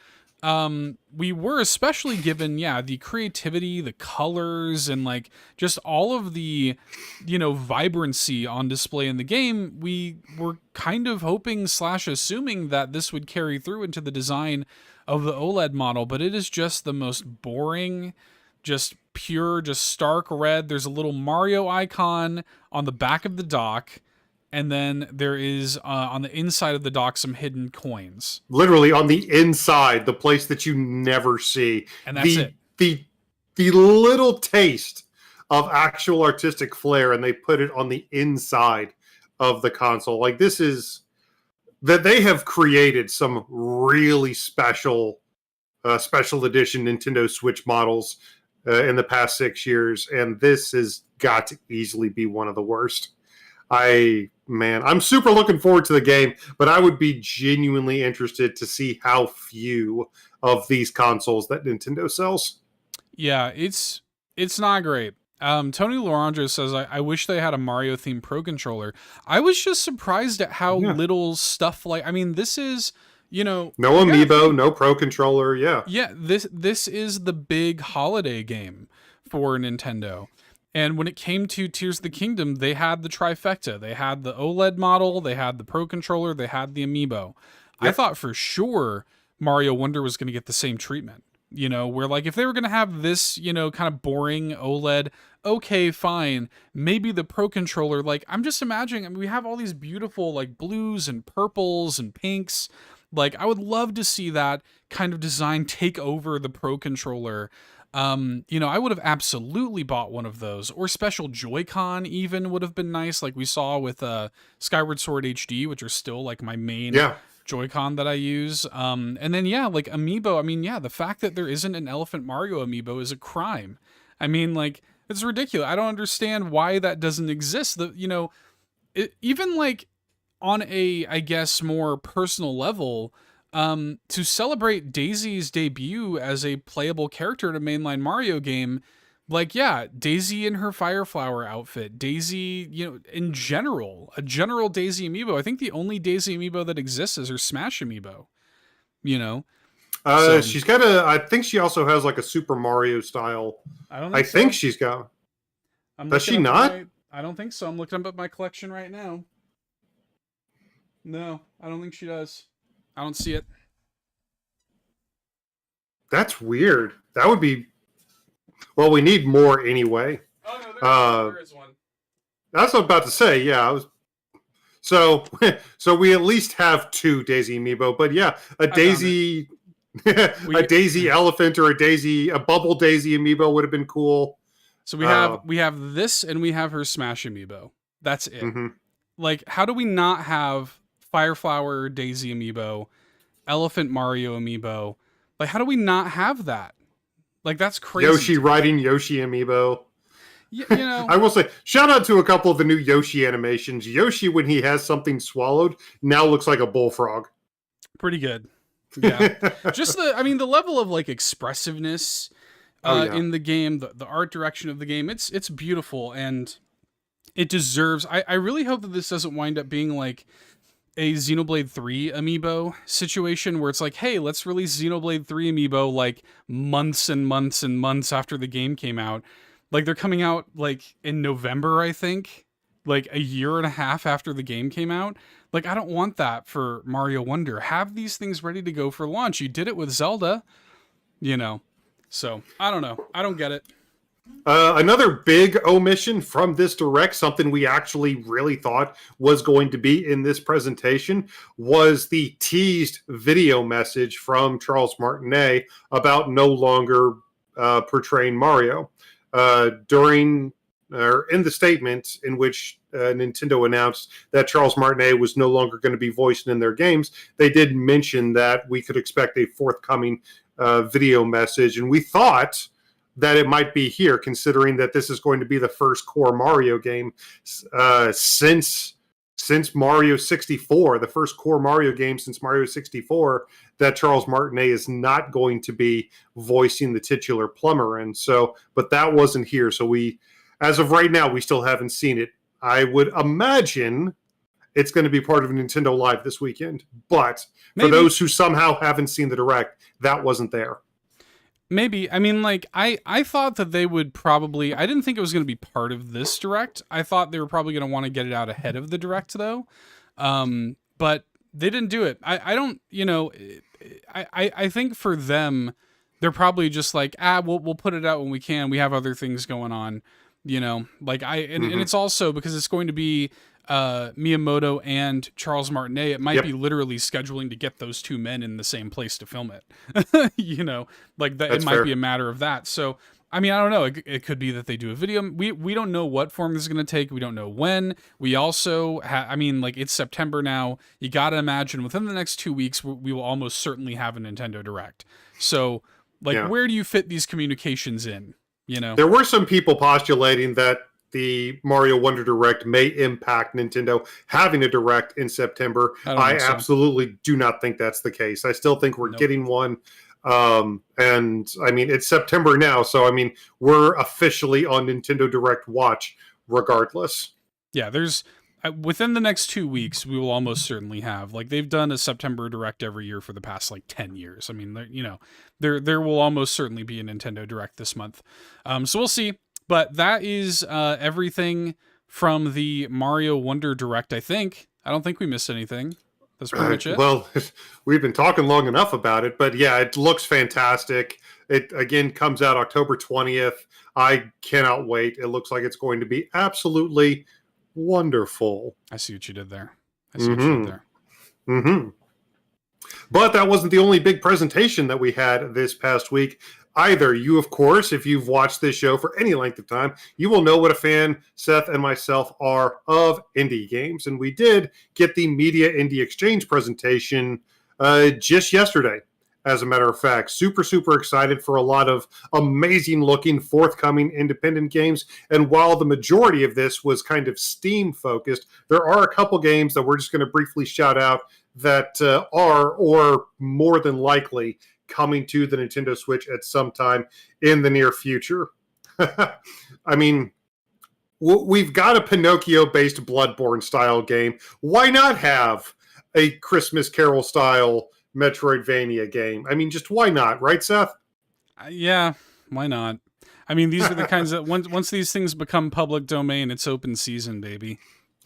we were especially given, the creativity, the colors, and like just all of the, vibrancy on display in the game. We were kind of hoping slash assuming that this would carry through into the design of the OLED model, but it is just the most boring, just pure, just stark red. There's a little Mario icon on the back of the dock, and then there is, on the inside of the dock, some hidden coins, Literally on the inside, the place that you never see. and that's The it. the the little taste of actual artistic flair, and they put it on the inside of the console. Like, this is that they have created some really special edition Nintendo Switch models in the past 6 years, and this has got to easily be one of the worst. I'm super looking forward to the game, but I would be genuinely interested to see how few of these consoles that Nintendo sells. Yeah, it's not great. Tony Laurandro says, I wish they had a Mario themed Pro controller. I was just surprised at how Yeah. little stuff, like, I mean, this is, No you gotta amiibo, think, no Pro controller. Yeah. yeah, this is the big holiday game for Nintendo. And when it came to Tears of the Kingdom, they had the trifecta. They had the OLED model, they had the Pro controller, they had the amiibo. I Yep. thought for sure Mario Wonder was going to get the same treatment. Where, like, if they were going to have this, kind of boring OLED, okay, fine. Maybe the Pro controller, like, I'm just imagining, I mean, we have all these beautiful, like, blues and purples and pinks. Like, I would love to see that kind of design take over the Pro controller. I would have absolutely bought one of those, or special Joy-Con even would have been nice, like we saw with Skyward Sword HD, which are still like my main Yeah. Joy-Con that I use. And then, yeah, like amiibo. I mean, yeah, the fact that there isn't an Elephant Mario amiibo is a crime. I mean, like, it's ridiculous. I don't understand why that doesn't exist. Even like on a, I guess, more personal level, to celebrate Daisy's debut as a playable character in a mainline Mario game, like, yeah, Daisy in her Fire Flower outfit, Daisy, in general, a general Daisy amiibo. I think the only Daisy amiibo that exists is her Smash amiibo, you know? So, She's got a. I think she also has like a Super Mario style. I don't I think think so. she's got. I'm Does looking she up at not? my, I don't think so. I'm looking up at my collection right now. No, I don't think she does. I don't see it. That's weird. That would be. Well, we need more anyway. Oh no, there is one. That's what I'm about to say. Yeah, so we at least have 2 Daisy amiibo, but yeah, a Daisy, a Daisy elephant or a bubble Daisy amiibo would have been cool. So we have this, and we have her Smash amiibo. That's it. Mm-hmm. Like, how do we not have Fireflower Daisy amiibo, Elephant Mario amiibo? Like, how do we not have that? Like, that's crazy. Yoshi riding Yoshi amiibo. You know, I will say, shout out to a couple of the new Yoshi animations. Yoshi, when he has something swallowed, now looks like a bullfrog. Pretty good. Yeah. Just the level of like expressiveness in the game, the art direction of the game, it's beautiful, and it deserves. I really hope that this doesn't wind up being like a Xenoblade 3 amiibo situation where it's like, hey, let's release Xenoblade 3 amiibo like months and months and months after the game came out. Like, they're coming out like in November, I think, like a year and a half after the game came out. Like, I don't want that for Mario Wonder. Have these things ready to go for launch. You did it with Zelda, you know. So, I don't know. I don't get it. Another big omission from this direct, something we actually really thought was going to be in this presentation, was the teased video message from Charles Martinet about no longer portraying Mario. In the statement in which Nintendo announced that Charles Martinet was no longer going to be voiced in their games, they did mention that we could expect a forthcoming video message, and we thought that it might be here, considering that this is going to be the first core Mario game since Mario 64, the first core Mario game since Mario 64, that Charles Martinet is not going to be voicing the titular plumber in. So, but that wasn't here. So we, as of right now, we still haven't seen it. I would imagine it's going to be part of Nintendo Live this weekend. But for those who somehow haven't seen the Direct, that wasn't there. Maybe. I mean, like, I thought that they would probably... I didn't think it was going to be part of this Direct. I thought they were probably going to want to get it out ahead of the Direct, though. But they didn't do it. I don't... You know... I think for them, they're probably just like, we'll put it out when we can. We have other things going on. You know? Like, and it's also because it's going to be... Miyamoto and Charles Martinet, it might be literally scheduling to get those two men in the same place to film it. You know, like that. It might be a matter of that. So, I mean, I don't know. It could be that they do a video. We don't know what form this is going to take. We don't know when. We also I mean, like, it's September now. You got to imagine within the next 2 weeks, we will almost certainly have a Nintendo Direct. So, like, where do you fit these communications in? You know, there were some people postulating that the Mario Wonder Direct may impact Nintendo having a Direct in September. I absolutely do not think that's the case. I still think we're getting one. And I mean, it's September now, so I mean, we're officially on Nintendo Direct watch regardless. Yeah, there's within the next 2 weeks, we will almost certainly have, like, they've done a September Direct every year for the past like 10 years. I mean, you know, there will almost certainly be a Nintendo Direct this month. So we'll see. But that is everything from the Mario Wonder Direct, I think. I don't think we missed anything. That's pretty much it. Well, we've been talking long enough about it, but yeah, it looks fantastic. It, again, comes out October 20th. I cannot wait. It looks like it's going to be absolutely wonderful. I see what you did there. But that wasn't the only big presentation that we had this past week either. You, of course, if you've watched this show for any length of time, you will know what a fan Seth and myself are of indie games. And we did get the Media Indie Exchange presentation just yesterday, as a matter of fact. Super, super excited for a lot of amazing looking forthcoming independent games. And while the majority of this was kind of Steam focused, there are a couple games that we're just going to briefly shout out that are, or more than likely, coming to the Nintendo Switch at some time in the near future. I mean, we've got a Pinocchio-based Bloodborne-style game. Why not have a Christmas Carol-style Metroidvania game? I mean, just why not, right, Seth? Yeah, why not? I mean, these are the kinds that once these things become public domain, it's open season, baby.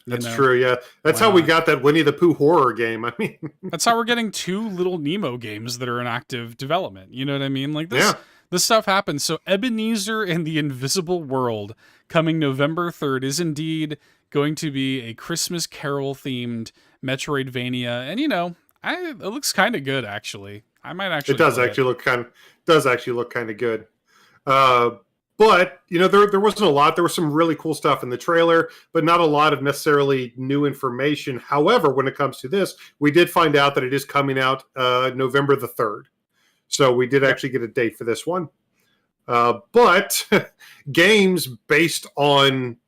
That's true, yeah. That's how we got that Winnie the Pooh horror game. I mean, that's how we're getting 2 Little Nemo games that are in active development. You know what I mean? Like this. this stuff happens. So Ebenezer and the Invisible World, coming November 3rd, is indeed going to be a Christmas Carol themed Metroidvania, and it looks kind of good actually. I might actually. It does actually look kind of good. But there wasn't a lot. There was some really cool stuff in the trailer, but not a lot of necessarily new information. However, when it comes to this, we did find out that it is coming out November the 3rd. So we did actually get a date for this one. But games based on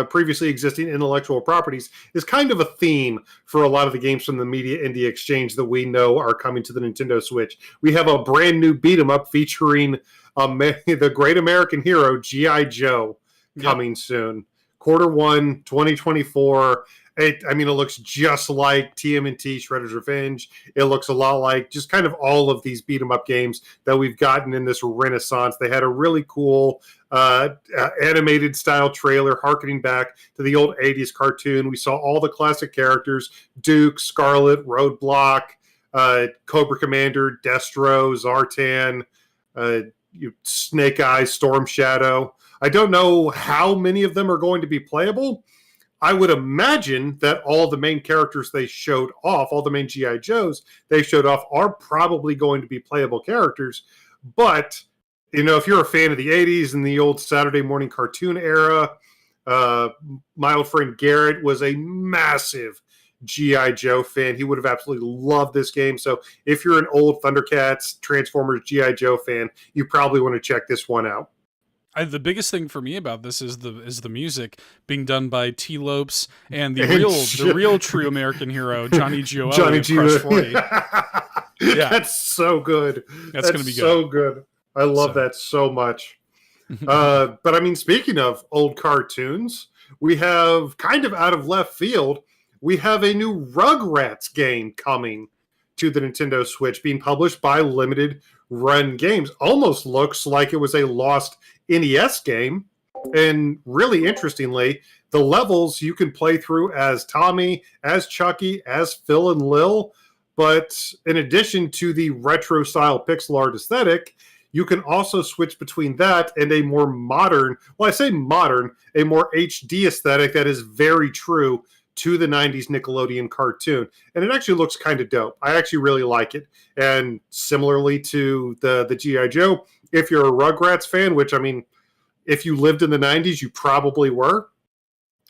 previously existing intellectual properties is kind of a theme for a lot of the games from the Media Indie Exchange that we know are coming to the Nintendo Switch. We have a brand new beat 'em up featuring the Great American Hero, G.I. Joe, coming soon. Q1 2024. It looks just like TMNT Shredder's Revenge. It looks a lot like just kind of all of these beat 'em up games that we've gotten in this renaissance. They had a really cool animated style trailer harkening back to the old 80s cartoon. We saw all the classic characters: Duke, Scarlet, Roadblock, Cobra Commander, Destro, Zartan, Snake Eyes, Storm Shadow. I don't know how many of them are going to be playable. I would imagine that all the main characters they showed off, all the main G.I. Joes they showed off, are probably going to be playable characters. But, if you're a fan of the 80s and the old Saturday morning cartoon era, my old friend Garrett was a massive G.I. Joe fan. He would have absolutely loved this game. So if you're an old Thundercats, Transformers, G.I. Joe fan, you probably want to check this one out. The biggest thing for me about this is the music being done by T. Lopes and the real true American hero, Johnny Gioeli of Crush 40. Yeah, that's so good. That's going to be good. So good. I love that so much. But speaking of old cartoons, we have kind of out of left field, we have a new Rugrats game coming to the Nintendo Switch, being published by Limited Run Games. Almost looks like it was a lost NES game. And really interestingly, the levels you can play through as Tommy, as Chucky, as Phil and Lil. But in addition to the retro style pixel art aesthetic, you can also switch between that and a more modern, a more HD aesthetic that is very true to the 90s Nickelodeon cartoon. And it actually looks kind of dope. I actually really like it. And similarly to the G.I. Joe, if you're a Rugrats fan, which, if you lived in the 90s, you probably were.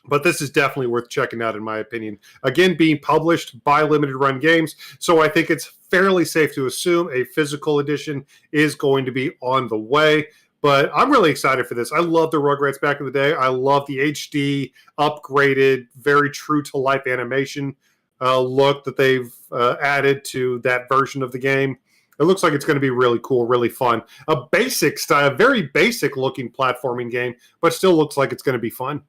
But this is definitely worth checking out, in my opinion. Again, being published by Limited Run Games. So I think it's fairly safe to assume a physical edition is going to be on the way. But I'm really excited for this. I love the Rugrats back in the day. I love the HD, upgraded, very true-to-life animation look that they've added to that version of the game. It looks like it's going to be really cool, really fun. A basic style, very basic-looking platforming game, but still looks like it's going to be fun.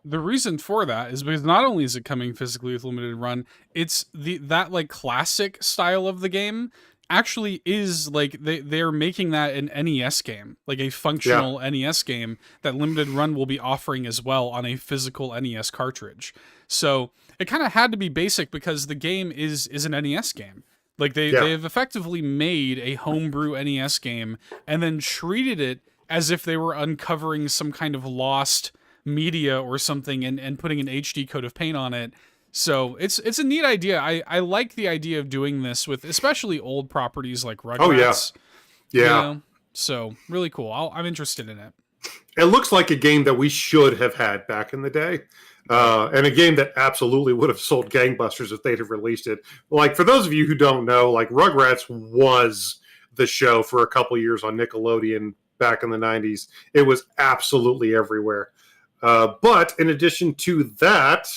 The reason for that is because not only is it coming physically with Limited Run, it's that classic style of the game actually is they're making that an NES game, like a functional NES game that Limited Run will be offering as well on a physical NES cartridge. So it kind of had to be basic because the game is an NES game. They have effectively made a homebrew NES game and then treated it as if they were uncovering some kind of lost media or something and putting an HD coat of paint on it. So it's a neat idea. I like the idea of doing this with especially old properties like Rugrats. Oh, yeah. So really cool. I'm interested in it. It looks like a game that we should have had back in the day. And a game that absolutely would have sold gangbusters if they'd have released it. For those of you who don't know, Rugrats was the show for a couple years on Nickelodeon back in the 90s. It was absolutely everywhere. But in addition to that,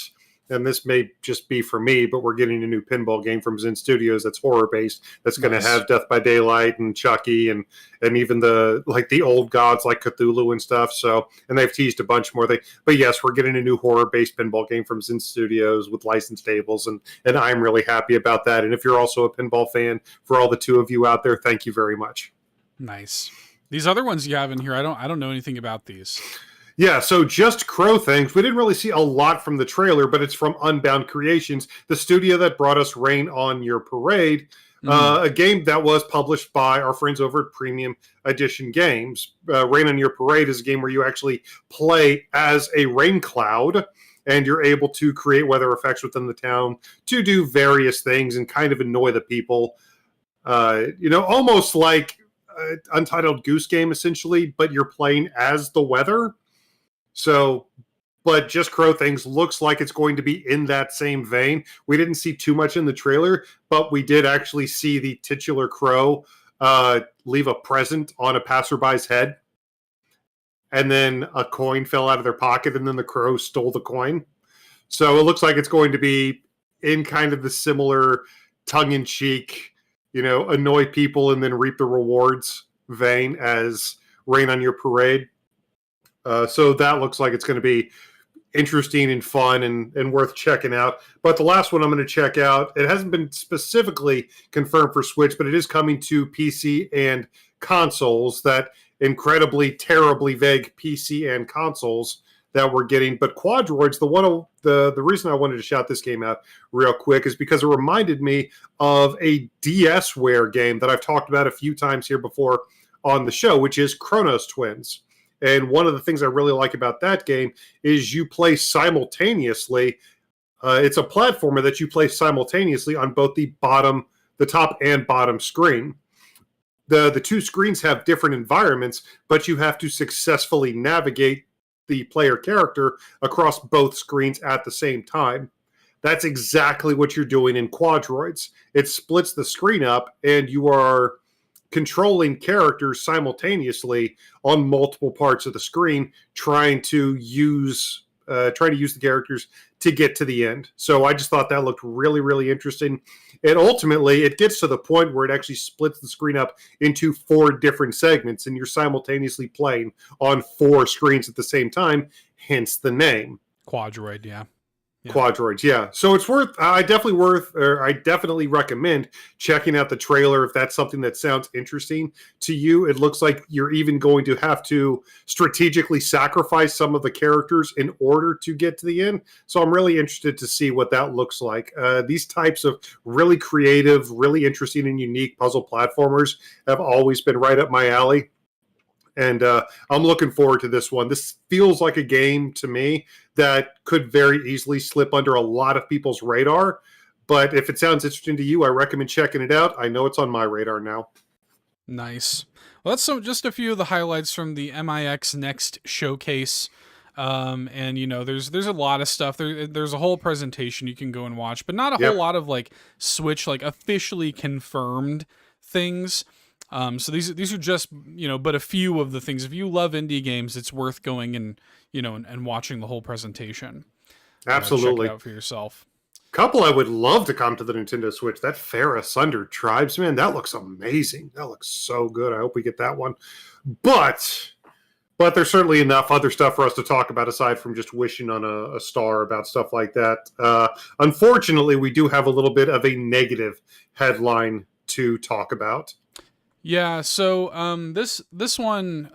and this may just be for me, but we're getting a new pinball game from Zen Studios that's horror-based, that's going to have Death by Daylight and Chucky and even the old gods like Cthulhu and stuff. So, and they've teased a bunch more. But yes, we're getting a new horror-based pinball game from Zen Studios with licensed tables, and I'm really happy about that. And if you're also a pinball fan, for all the two of you out there, thank you very much. Nice. These other ones you have in here, I don't know anything about these. Yeah, so Just Crow Things. We didn't really see a lot from the trailer, but it's from Unbound Creations, the studio that brought us Rain on Your Parade. A game that was published by our friends over at Premium Edition Games. Rain on Your Parade is a game where you actually play as a rain cloud, and you're able to create weather effects within the town to do various things and kind of annoy the people. Almost like Untitled Goose Game, essentially, but you're playing as the weather. So, but Just Crow Things looks like it's going to be in that same vein. We didn't see too much in the trailer, but we did actually see the titular crow leave a present on a passerby's head. And then a coin fell out of their pocket, and then the crow stole the coin. So it looks like it's going to be in kind of the similar tongue-in-cheek, annoy people and then reap the rewards vein as Rain on Your Parade. So that looks like it's going to be interesting and fun and worth checking out. But the last one I'm going to check out, it hasn't been specifically confirmed for Switch, but it is coming to PC and consoles. That incredibly, terribly vague PC and consoles that we're getting. But Quadroids, the reason I wanted to shout this game out real quick is because it reminded me of a DSware game that I've talked about a few times here before on the show, which is Chronos Twins. And one of the things I really like about that game is you play simultaneously. It's a platformer that you play simultaneously on both the top and bottom screen. The two screens have different environments, but you have to successfully navigate the player character across both screens at the same time. That's exactly what you're doing in Quadroids. It splits the screen up, and you are controlling characters simultaneously on multiple parts of the screen, trying to use the characters to get to the end. So I just thought that looked really, really interesting. And ultimately, it gets to the point where it actually splits the screen up into 4 different segments, and you're simultaneously playing on 4 screens at the same time, hence the name. Quadroid, yeah. Quadroids, yeah. So it's I definitely recommend checking out the trailer if that's something that sounds interesting to you. It looks like you're even going to have to strategically sacrifice some of the characters in order to get to the end. So I'm really interested to see what that looks like. These types of really creative, really interesting and unique puzzle platformers have always been right up my alley. And I'm looking forward to this one. This feels like a game to me that could very easily slip under a lot of people's radar. But if it sounds interesting to you, I recommend checking it out. I know it's on my radar now. Nice. Well, that's just a few of the highlights from the MIX Next showcase. And there's a lot of stuff. There's a whole presentation you can go and watch, but not a whole lot of Switch officially confirmed things. So these are just, but a few of the things. If you love indie games, it's worth going and watching the whole presentation. Absolutely. Check it out for yourself. Couple I would love to come to the Nintendo Switch. That Farah Sundered Tribes, man, that looks amazing. That looks so good. I hope we get that one. But there's certainly enough other stuff for us to talk about aside from just wishing on a star about stuff like that. Unfortunately, we do have a little bit of a negative headline to talk about. Yeah, so this one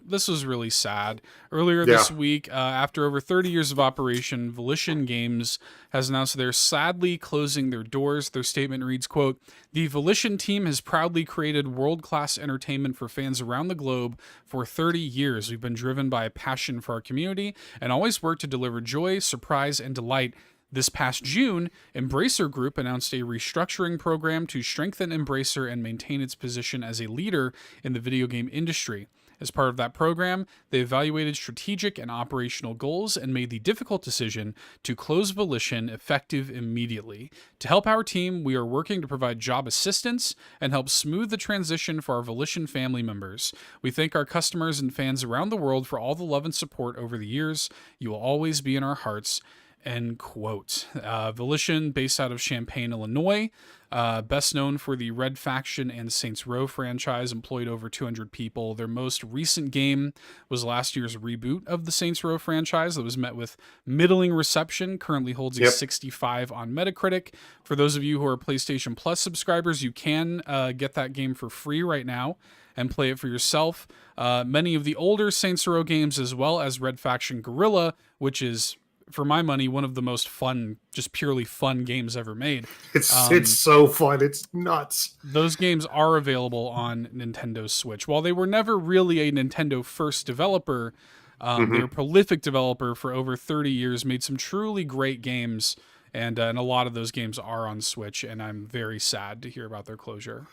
this was really sad. Earlier this week, after over 30 years of operation, Volition Games has announced they're sadly closing their doors. Their statement reads, quote, "The Volition team has proudly created world-class entertainment for fans around the globe for 30 years. We've been driven by a passion for our community and always worked to deliver joy, surprise, and delight. This past June, Embracer Group announced a restructuring program to strengthen Embracer and maintain its position as a leader in the video game industry. As part of that program, they evaluated strategic and operational goals and made the difficult decision to close Volition effective immediately. To help our team, we are working to provide job assistance and help smooth the transition for our Volition family members. We thank our customers and fans around the world for all the love and support over the years. You will always be in our hearts." End quote. Volition, based out of Champaign, Illinois, best known for the Red Faction and Saints Row franchise, employed over 200 people. Their most recent game was last year's reboot of the Saints Row franchise that was met with middling reception, currently holds a 65 on Metacritic. For those of you who are PlayStation Plus subscribers, you can get that game for free right now and play it for yourself. Many of the older Saints Row games, as well as Red Faction Guerrilla, which is for my money, one of the most fun, just purely fun games ever made. It's so fun. It's nuts. Those games are available on Nintendo Switch. While they were never really a Nintendo first developer, they were a prolific developer for over 30 years, made some truly great games, and a lot of those games are on Switch, and I'm very sad to hear about their closure.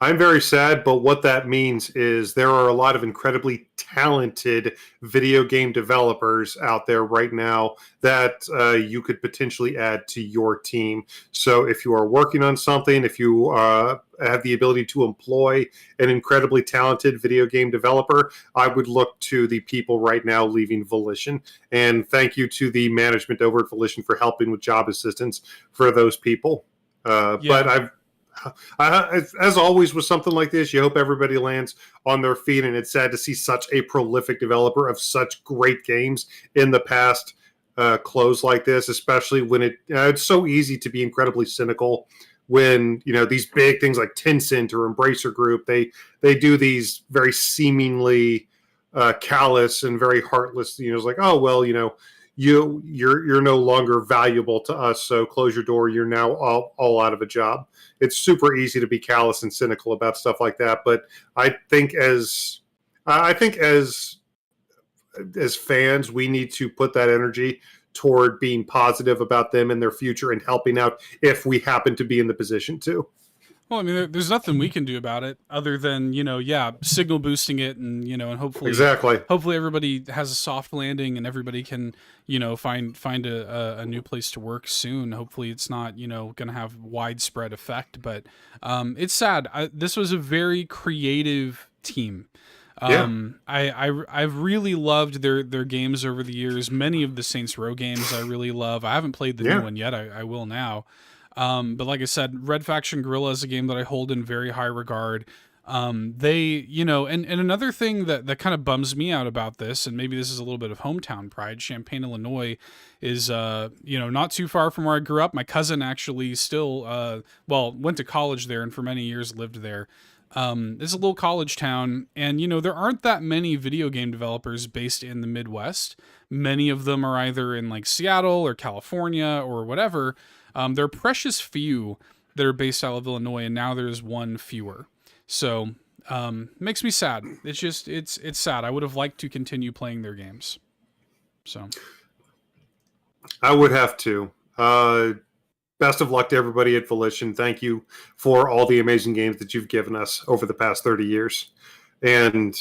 I'm very sad, but what that means is there are a lot of incredibly talented video game developers out there right now that you could potentially add to your team. So if you are working on something, if you have the ability to employ an incredibly talented video game developer, I would look to the people right now leaving Volition. And thank you to the management over at Volition for helping with job assistance for those people. But as always with something like this, you hope everybody lands on their feet, and it's sad to see such a prolific developer of such great games in the past close like this, especially when it's so easy to be incredibly cynical when these big things like Tencent or Embracer Group, they do these very seemingly callous and very heartless, it's like, oh well, you're no longer valuable to us, so close your door. You're now all out of a job. It's super easy to be callous and cynical about stuff like that. But I think as fans, we need to put that energy toward being positive about them and their future and helping out if we happen to be in the position to. Well, I mean, there's nothing we can do about it other than, signal boosting it and hopefully everybody has a soft landing and everybody can, find a new place to work soon. Hopefully it's not, going to have widespread effect, but it's sad. This was a very creative team. I've really loved their games over the years. Many of the Saints Row games I really love. I haven't played the new one yet. I will now. But like I said, Red Faction Guerrilla is a game that I hold in very high regard. They, and another thing that kind of bums me out about this, and maybe this is a little bit of hometown pride, Champaign, Illinois is, not too far from where I grew up. My cousin actually still, went to college there and for many years lived there. It's a little college town, and, there aren't that many video game developers based in the Midwest. Many of them are either in like Seattle or California or whatever. There are precious few that are based out of Illinois, and now there's one fewer. So, makes me sad. It's just, it's sad. I would have liked to continue playing their games. So, I would have to. Best of luck to everybody at Volition. Thank you for all the amazing games that you've given us over the past 30 years. And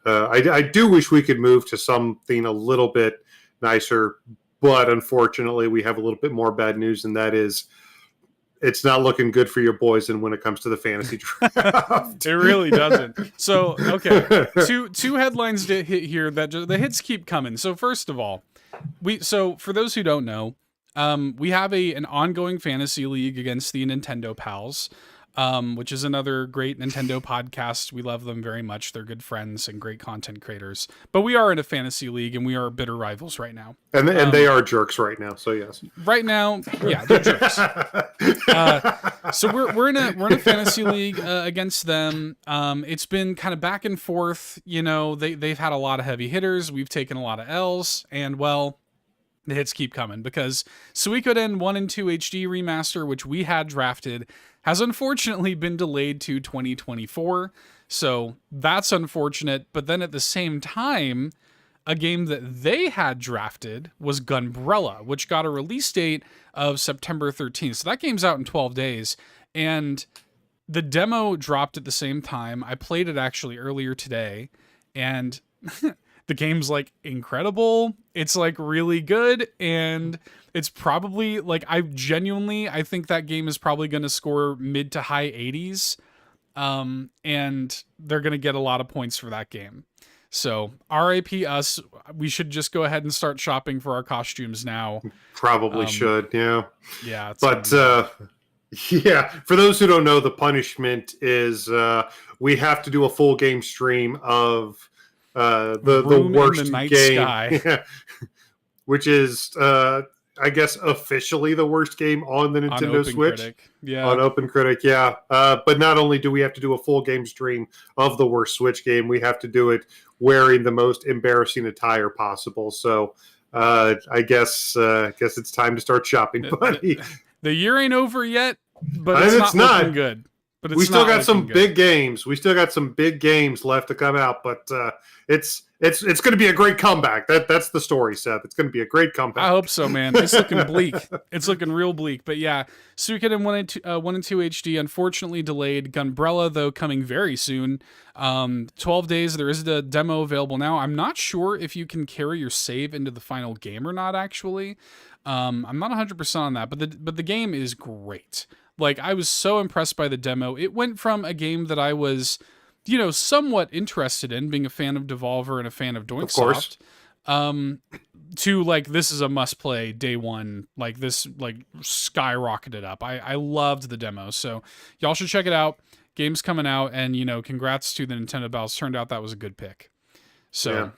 I do wish we could move to something a little bit nicer, but unfortunately we have a little bit more bad news, and that is it's not looking good for your boys and when it comes to the fantasy draft. It really doesn't. So, okay. Two headlines to hit here that the hits keep coming. So first of all, for those who don't know, we have an ongoing fantasy league against the Nintendo Pals, which is another great Nintendo podcast. We love them very much. They're good friends and great content creators. But we are in a fantasy league, and we are bitter rivals right now. And they are jerks right now. So yes, right now, yeah, they're jerks. So we're in a fantasy league against them. It's been kind of back and forth. They've had a lot of heavy hitters. We've taken a lot of L's, and well, the hits keep coming because Suikoden I and II HD remaster, which we had drafted, has unfortunately been delayed to 2024. So that's unfortunate. But then at the same time, a game that they had drafted was Gunbrella, which got a release date of September 13th. So that game's out in 12 days. And the demo dropped at the same time. I played it actually earlier today, and the game's like incredible. It's like really good, and it's probably like I think that game is probably going to score mid to high 80s, and they're going to get a lot of points for that game. So RIP us. We should just go ahead and start shopping for our costumes now. Probably should, yeah. Yeah, but yeah, for those who don't know, the punishment is we have to do a full game stream of the worst game, which is I guess officially the worst game on the Nintendo Switch. On OpenCritic, yeah. But not only do we have to do a full game stream of the worst Switch game, we have to do it wearing the most embarrassing attire possible. So I guess it's time to start shopping, buddy. The year ain't over yet, but And it's not looking good. But it's we still not got some looking good. big games. We still got some big games left to come out, but it's going to be a great comeback. That's the story, Seth. It's going to be a great comeback. I hope so, man. It's looking bleak. It's looking real bleak. But yeah, Suikoden 1 and 2 HD unfortunately delayed. Gunbrella, though, coming very soon. 12 days. There is a demo available now. I'm not sure if you can carry your save into the final game or not, actually. I'm not 100% on that, but the game is great. Like, I was so impressed by the demo. It went from a game that I was, somewhat interested in, being a fan of Devolver and a fan of Doinksoft, to, like, this is a must-play day one. Like, this, like, skyrocketed up. I loved the demo, so y'all should check it out. Game's coming out, and, congrats to the Nintendo Bells. Turned out that was a good pick. So, yeah.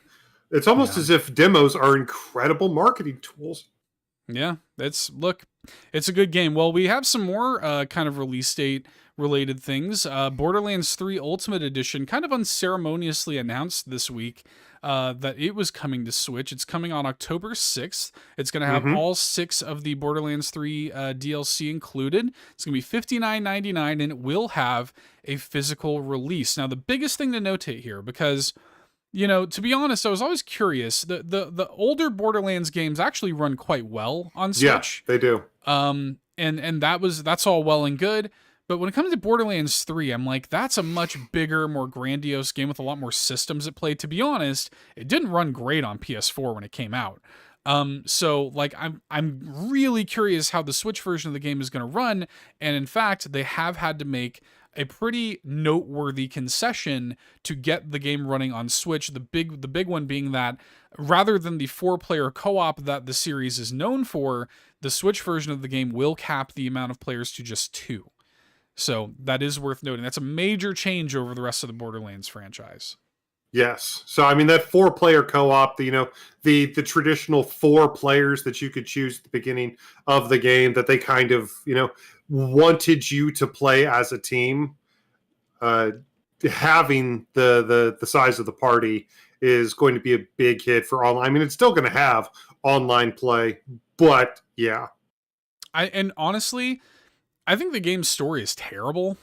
It's almost as if demos are incredible marketing tools. Yeah, it's a good game. Well, we have some more kind of release date related things. Borderlands 3 Ultimate Edition kind of unceremoniously announced this week that it was coming to Switch. It's coming on October 6th. It's going to have all 6 of the Borderlands 3 DLC included. It's going to be $59.99, and it will have a physical release. Now, the biggest thing to notate here, because to be honest, I was always curious. The older Borderlands games actually run quite well on Switch. Yeah, they do. And that's all well and good. But when it comes to Borderlands 3, I'm like, that's a much bigger, more grandiose game with a lot more systems at play. To be honest, it didn't run great on PS4 when it came out. So like I'm really curious how the Switch version of the game is going to run. And in fact, they have had to make a pretty noteworthy concession to get the game running on Switch. The big one being that rather than the 4-player co-op that the series is known for, the Switch version of the game will cap the amount of players to just 2. So that is worth noting. That's a major change over the rest of the Borderlands franchise. Yes. So, I mean, that 4-player co-op, the traditional 4 players that you could choose at the beginning of the game that they kind of, wanted you to play as a team, having the size of the party is going to be a big hit for online. I mean, it's still going to have online play, but yeah. And honestly, I think the game's story is terrible.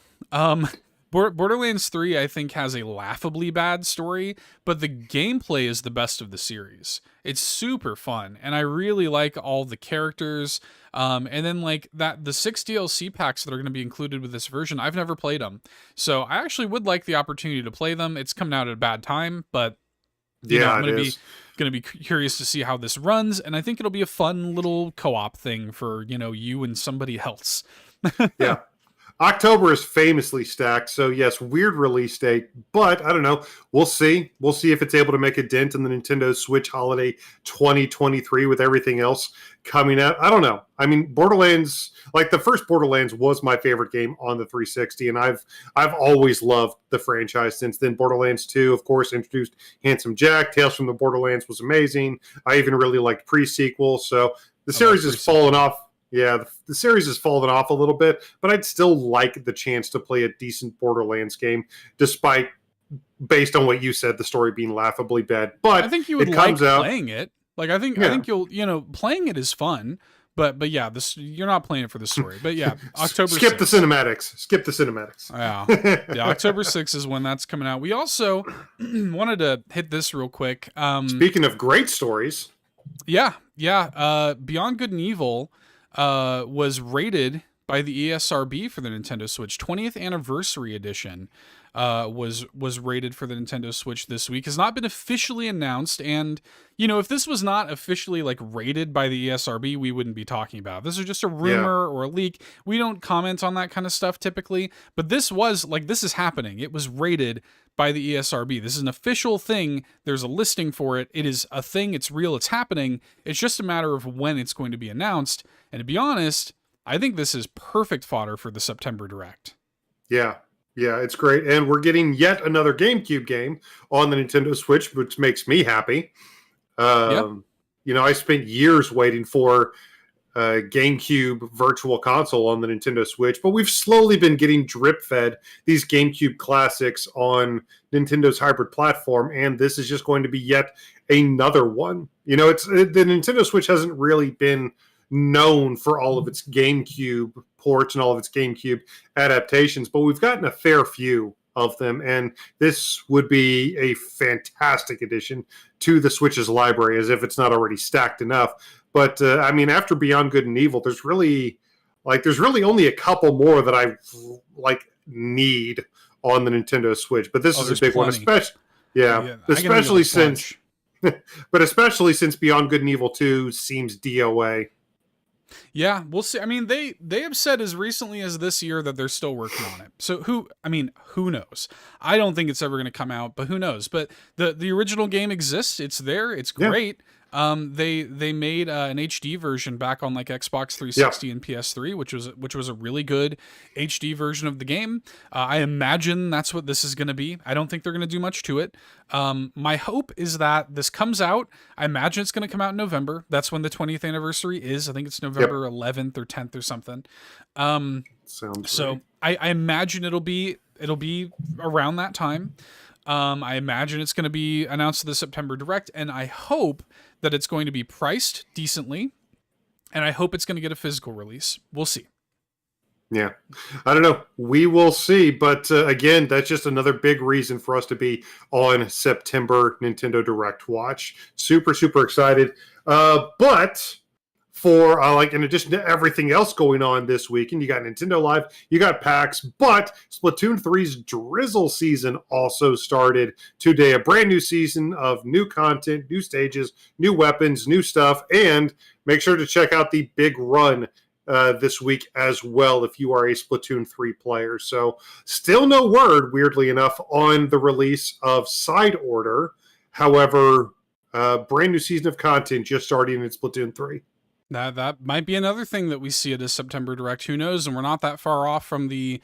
Borderlands 3, I think, has a laughably bad story, but the gameplay is the best of the series. It's super fun, and I really like all the characters. And then, like, the 6 DLC packs that are going to be included with this version, I've never played them. So I actually would like the opportunity to play them. It's coming out at a bad time, but I'm going to be curious to see how this runs, and I think it'll be a fun little co-op thing for, you and somebody else. Yeah. October is famously stacked, so yes, weird release date, but I don't know. We'll see. We'll see if it's able to make a dent in the Nintendo Switch holiday 2023 with everything else coming out. I don't know. I mean, Borderlands, like the first Borderlands was my favorite game on the 360, and I've always loved the franchise since then. Borderlands 2, of course, introduced Handsome Jack. Tales from the Borderlands was amazing. I even really liked pre-sequel, so the series has fallen off. Yeah, the series has fallen off a little bit, but I'd still like the chance to play a decent Borderlands game, despite, based on what you said, the story being laughably bad. But I think you would like playing it. Like, I think you'll, playing it is fun, but yeah, you're not playing it for the story. But yeah, October 6th. Skip the cinematics. Yeah, October 6th is when that's coming out. We also wanted to hit this real quick. Speaking of great stories. Yeah. Beyond Good and Evil was rated by the ESRB for the Nintendo Switch. 20th Anniversary Edition was rated for the Nintendo Switch this week. Has not been officially announced, and if this was not officially like rated by the ESRB, we wouldn't be talking about it. This is just a rumor or a leak. We don't comment on that kind of stuff typically, but this is happening. It was rated by the ESRB. This is an official thing. There's a listing for it. It is a thing. It's real. It's happening. It's just a matter of when it's going to be announced. And to be honest, I think this is perfect fodder for the September Direct. Yeah, it's great. And we're getting yet another GameCube game on the Nintendo Switch, which makes me happy. I spent years waiting for GameCube Virtual Console on the Nintendo Switch, but we've slowly been getting drip-fed these GameCube classics on Nintendo's hybrid platform, and this is just going to be yet another one. You know, the Nintendo Switch hasn't really been known for all of its GameCube ports and all of its GameCube adaptations, but we've gotten a fair few of them, and this would be a fantastic addition to the Switch's library, as if it's not already stacked enough. But I mean, after Beyond Good and Evil, there's really only a couple more that I need on the Nintendo Switch. But this is a big one, especially especially since Beyond Good and Evil 2 seems DOA. Yeah, we'll see. I mean, they have said as recently as this year that they're still working on it. So who knows? I don't think it's ever going to come out, but who knows? But the original game exists. It's there. It's great. Yeah. They made an HD version back on like Xbox 360 and PS3, which was a really good HD version of the game. I imagine that's what this is going to be. I don't think they're going to do much to it. My hope is that this comes out. I imagine it's going to come out in November. That's when the 20th anniversary is. I think it's November 11th or 10th or something. So I imagine it'll be around that time. I imagine it's going to be announced to the September Direct, and I hope that it's going to be priced decently, and I hope it's going to get a physical release. We'll see. Yeah, I don't know. We will see, but again, that's just another big reason for us to be on September Nintendo Direct watch. Super, super excited. But for in addition to everything else going on this weekend, you got Nintendo Live, you got PAX, but Splatoon 3's Drizzle season also started today. A brand new season of new content, new stages, new weapons, new stuff, and make sure to check out the Big Run this week as well if you are a Splatoon 3 player. So still no word, weirdly enough, on the release of Side Order. However, brand new season of content just starting in Splatoon 3. That might be another thing that we see at a September Direct. Who knows? And we're not that far off from the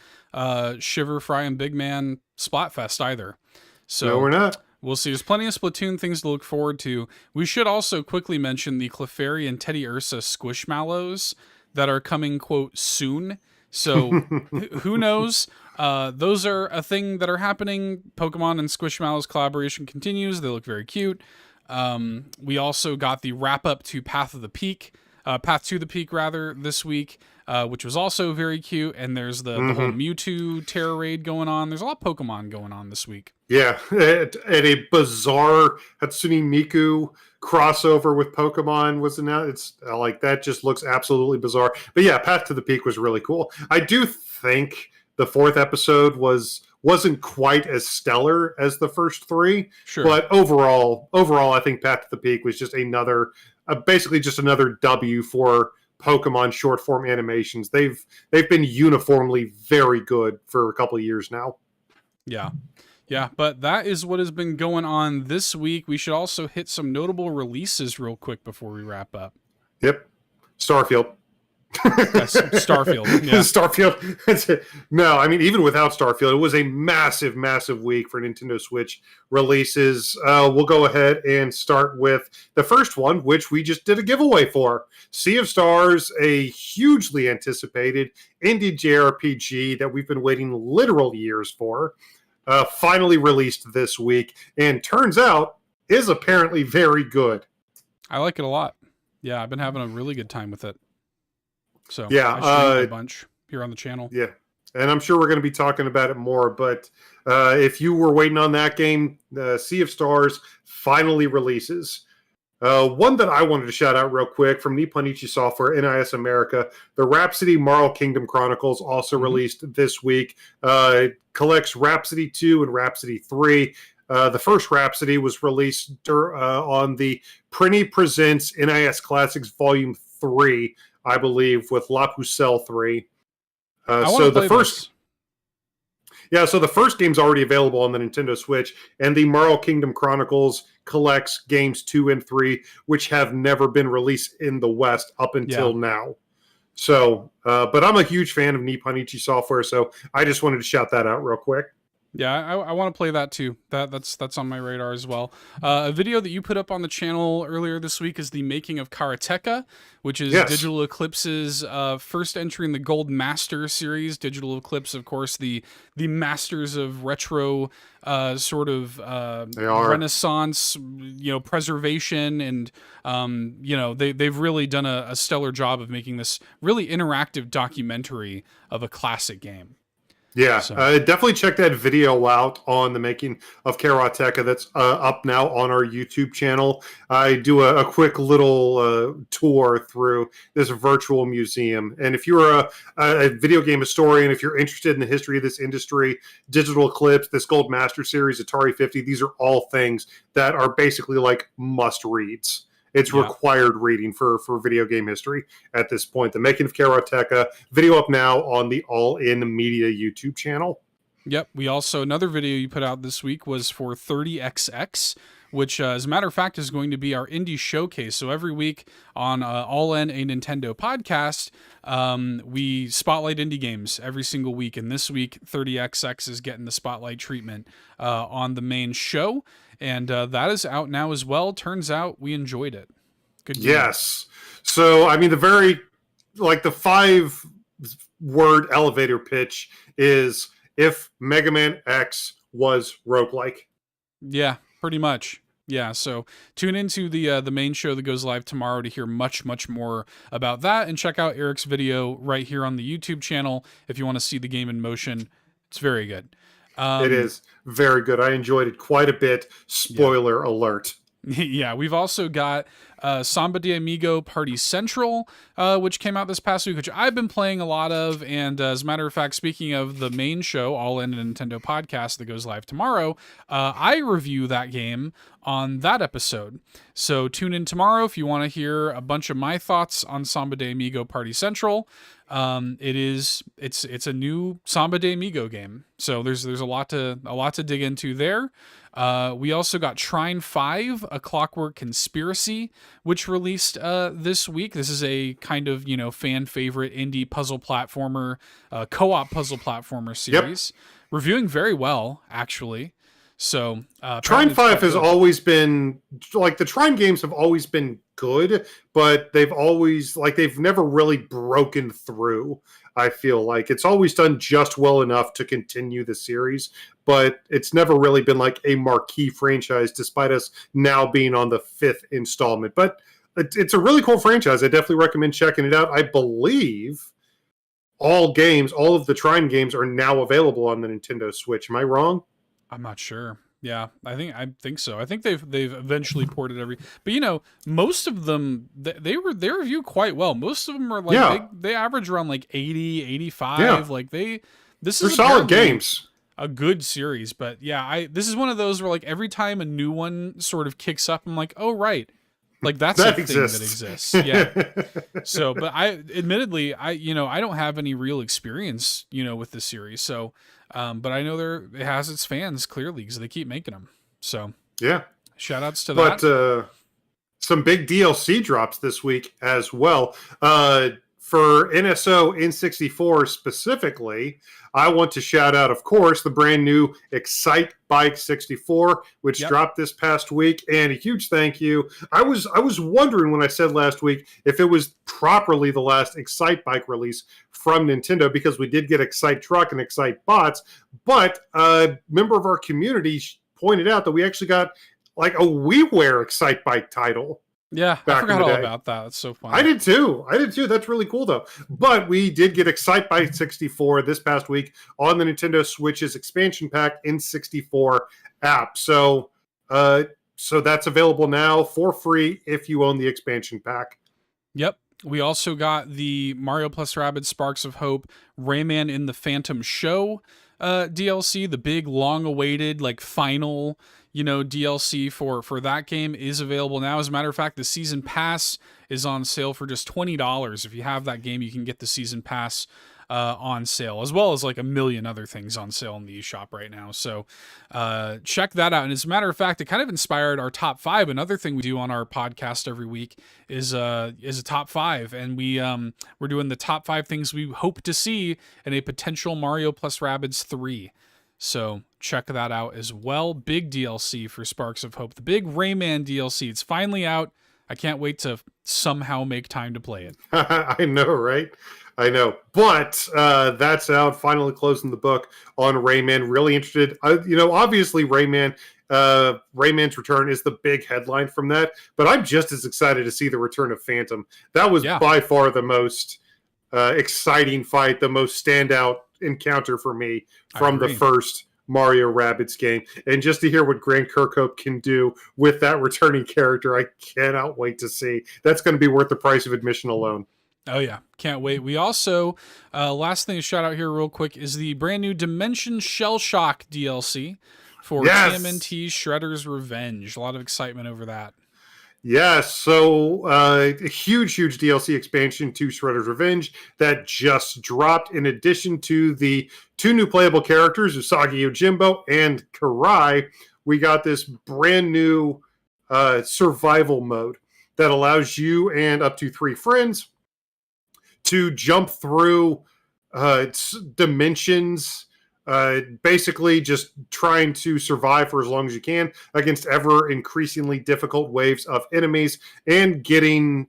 Shiver, Fry, and Big Man Splatfest either. So no, we're not. We'll see. There's plenty of Splatoon things to look forward to. We should also quickly mention the Clefairy and Teddy Ursa Squishmallows that are coming, quote, soon. So who knows? Those are a thing that are happening. Pokemon and Squishmallows collaboration continues. They look very cute. We also got the wrap up to Path to the Peak, this week, which was also very cute. And there's the whole Mewtwo Terror Raid going on. There's a lot of Pokemon going on this week. Yeah, and a bizarre Hatsune Miku crossover with Pokemon was announced. It's like that just looks absolutely bizarre. But yeah, Path to the Peak was really cool. I do think the fourth episode wasn't quite as stellar as the first three. Sure. But overall, I think Path to the Peak was just basically just another W for Pokemon short form animations. They've been uniformly very good for a couple of years now. Yeah, but that is what has been going on this week. We should also hit some notable releases real quick before we wrap up. Yep. Starfield. Yes, Starfield. Yeah. Starfield. No, I mean, even without Starfield, it was a massive, massive week for Nintendo Switch releases. We'll go ahead and start with the first one, which we just did a giveaway for. Sea of Stars, a hugely anticipated indie JRPG that we've been waiting literal years for. Finally released this week, and turns out is apparently very good. I like it a lot. Yeah, I've been having a really good time with it. So yeah, I streamed a bunch here on the channel. Yeah, and I'm sure we're going to be talking about it more. But if you were waiting on that game, Sea of Stars finally releases. One that I wanted to shout out real quick from Nippon Ichi Software, NIS America, the Rhapsody Marl Kingdom Chronicles also released this week. Collects Rhapsody 2 and Rhapsody 3. The first Rhapsody was released on the Prinny Presents NIS Classics Volume 3, I believe, with La Pucelle 3. So the first... Yeah, so the first game's already available on the Nintendo Switch, and the Marl Kingdom Chronicles collects games 2 and 3, which have never been released in the West up until now. So, but I'm a huge fan of Nippon Ichi Software, so I just wanted to shout that out real quick. Yeah, I want to play that too. That's on my radar as well. A video that you put up on the channel earlier this week is the making of Karateka, which is Yes. Digital Eclipse's first entry in the Gold Master series. Digital Eclipse, of course, the masters of retro They are. Renaissance, preservation, and they've really done a stellar job of making this really interactive documentary of a classic game. Yeah, So definitely check that video out on the making of Karateka. That's up now on our YouTube channel. I do a quick little tour through this virtual museum. And if you're a video game historian, if you're interested in the history of this industry, Digital Eclipse, this Gold Master series, Atari 50, these are all things that are basically like must reads. It's required reading for video game history at this point. The making of Karateka, video up now on the All In Media YouTube channel. Yep. We also, another video you put out this week was for 30XX, which, as a matter of fact, is going to be our indie showcase. So every week on All In, a Nintendo podcast, we spotlight indie games every single week. And this week, 30XX is getting the spotlight treatment on the main show. And that is out now as well. Turns out we enjoyed it. Good game. Yes. So, I mean, the 5-word elevator pitch is if Mega Man X was roguelike. Yeah, pretty much. Yeah, so tune into the main show that goes live tomorrow to hear much, much more about that. And check out Eric's video right here on the YouTube channel if you want to see the game in motion. It's very good. It is very good. I enjoyed it quite a bit. Spoiler alert. Yeah, we've also got Samba de Amigo Party Central, which came out this past week, which I've been playing a lot of. And as a matter of fact, speaking of the main show, All In a Nintendo podcast that goes live tomorrow, I review that game on that episode. So tune in tomorrow if you want to hear a bunch of my thoughts on Samba de Amigo Party Central. It's a new Samba de Amigo game, so there's a lot to dig into there. We also got Trine 5, A Clockwork Conspiracy, which released this week. This is a kind of fan favorite indie puzzle platformer, co-op puzzle platformer series, reviewing very well actually. So Trine 5 has always been like the Trine games have always been good, but they've never really broken through. I feel like it's always done just well enough to continue the series, but it's never really been like a marquee franchise, despite us now being on the 5th installment. But it's a really cool franchise. I definitely recommend checking it out. I believe all of the Trine games are now available on the Nintendo Switch. Am I wrong? I'm not sure. Yeah, I think so. I think they've eventually ported but most of them they review quite well. Most of them are like they average around like 80, 85. Yeah. Like They're is solid games. A good series, but yeah, this is one of those where like every time a new one sort of kicks up, I'm like, oh right, like that's a thing that exists. Yeah. So, but I don't have any real experience with the series, so. But I know it has its fans clearly because they keep making them. So yeah, shout outs to that. But some big DLC drops this week as well. For NSO N64 specifically, I want to shout out, of course, the brand new Excite Bike 64, which dropped this past week. And a huge thank you. I was wondering when I said last week if it was properly the last Excite Bike release from Nintendo, because we did get Excite Truck and Excite Bots. But a member of our community pointed out that we actually got like a WiiWare Excite Bike title. Yeah, I forgot all about that. That's so fun. I did too. That's really cool, though. But we did get Excite Bike 64 this past week on the Nintendo Switch's expansion pack N64 app. So that's available now for free if you own the expansion pack. Yep. We also got the Mario plus Rabbids Sparks of Hope Rayman in the Phantom Show DLC, the big long-awaited like final DLC for that game is available now. As a matter of fact, the season pass is on sale for just $20. If you have that game, you can get the season pass on sale, as well as like a million other things on sale in the eShop right now. So check that out. And as a matter of fact, it kind of inspired our top 5. Another thing we do on our podcast every week is a top 5, and we're doing the top 5 things we hope to see in a potential Mario plus Rabbids 3. So check that out as well. Big DLC for Sparks of Hope. The big Rayman DLC. It's finally out. I can't wait to somehow make time to play it. I know, right? I know. But that's out. Finally closing the book on Rayman. Really interested. Obviously Rayman's return is the big headline from that. But I'm just as excited to see the return of Phantom. That was by far the most exciting fight, the most standout encounter for me from the first Mario Rabbids game. And just to hear what Grant Kirkhope can do with that returning character, I cannot wait to see. That's going to be worth the price of admission alone. Oh yeah, can't wait. We also, last thing to shout out here real quick is the brand new Dimension Shell Shock DLC for TMNT Shredder's Revenge. A lot of excitement over that. Yes, so a huge DLC expansion to Shredder's Revenge that just dropped. In addition to the 2 new playable characters, Usagi Yojimbo and Karai, we got this brand new survival mode that allows you and up to 3 friends to jump through dimensions, basically just trying to survive for as long as you can against ever increasingly difficult waves of enemies and getting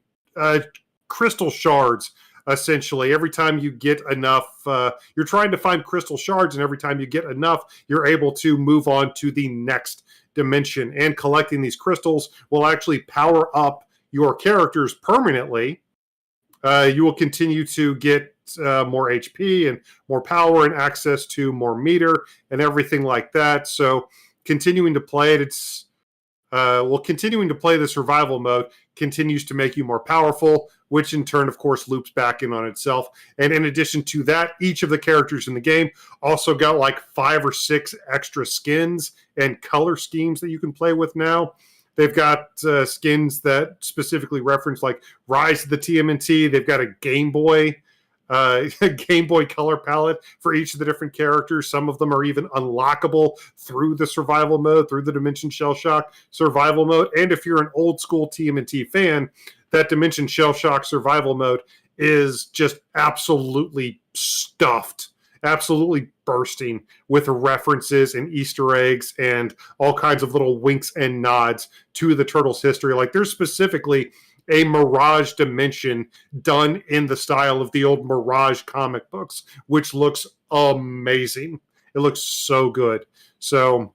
crystal shards. Essentially, every time you get enough, you're trying to find crystal shards, and every time you get enough, you're able to move on to the next dimension. And collecting these crystals will actually power up your characters permanently. You will continue to get more HP and more power and access to more meter and everything like that. So continuing to play it, continuing to play the survival mode continues to make you more powerful, which in turn, of course, loops back in on itself. And in addition to that, each of the characters in the game also got like 5 or 6 extra skins and color schemes that you can play with now. They've got skins that specifically reference like Rise of the TMNT. They've got a Game Boy color palette for each of the different characters. Some of them are even unlockable through the survival mode, through the Dimension Shell Shock survival mode. And if you're an old school TMNT fan, that Dimension Shell Shock survival mode is just absolutely stuffed, absolutely bursting with references and Easter eggs and all kinds of little winks and nods to the Turtles' history. Like there's specifically a Mirage dimension done in the style of the old Mirage comic books, which looks amazing. It looks so good. So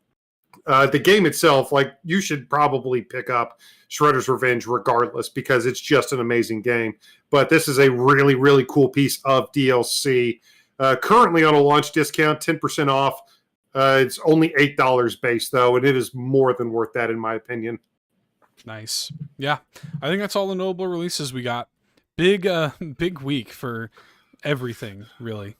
the game itself, like you should probably pick up Shredder's Revenge regardless, because it's just an amazing game. But this is a really, really cool piece of DLC. Currently on a launch discount, 10% off. It's only $8 base, though, and it is more than worth that, in my opinion. Nice. Yeah, I think that's all the notable releases we got. Big week for everything, really.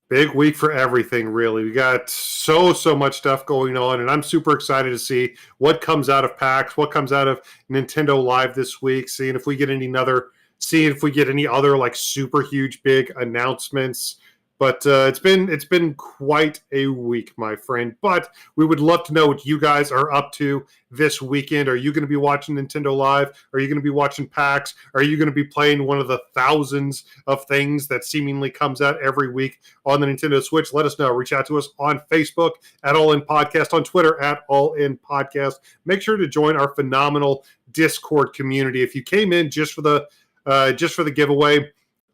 Big week for everything, really. We got so much stuff going on, and I'm super excited to see what comes out of PAX, what comes out of Nintendo Live this week, seeing if we get any other like super huge big announcements. But it's been quite a week, my friend. But we would love to know what you guys are up to this weekend. Are you going to be watching Nintendo Live? Are you going to be watching PAX? Are you going to be playing one of the thousands of things that seemingly comes out every week on the Nintendo Switch? Let us know. Reach out to us on Facebook at All In Podcast, on Twitter at All In Podcast. Make sure to join our phenomenal Discord community. If you came in just for the giveaway,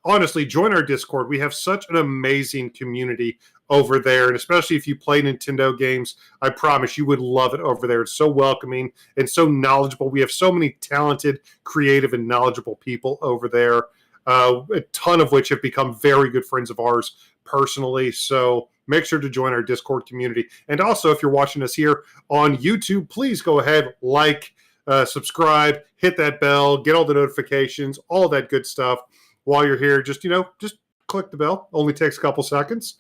honestly, join our Discord. We have such an amazing community over there, and especially if you play Nintendo games, I promise you would love it over there. It's so welcoming and so knowledgeable. We have so many talented, creative, and knowledgeable people over there, a ton of which have become very good friends of ours personally. So make sure to join our Discord community. And also, if you're watching us here on YouTube, please go ahead, subscribe, hit that bell, get all the notifications, all that good stuff. While you're here, just click the bell. Only takes a couple seconds.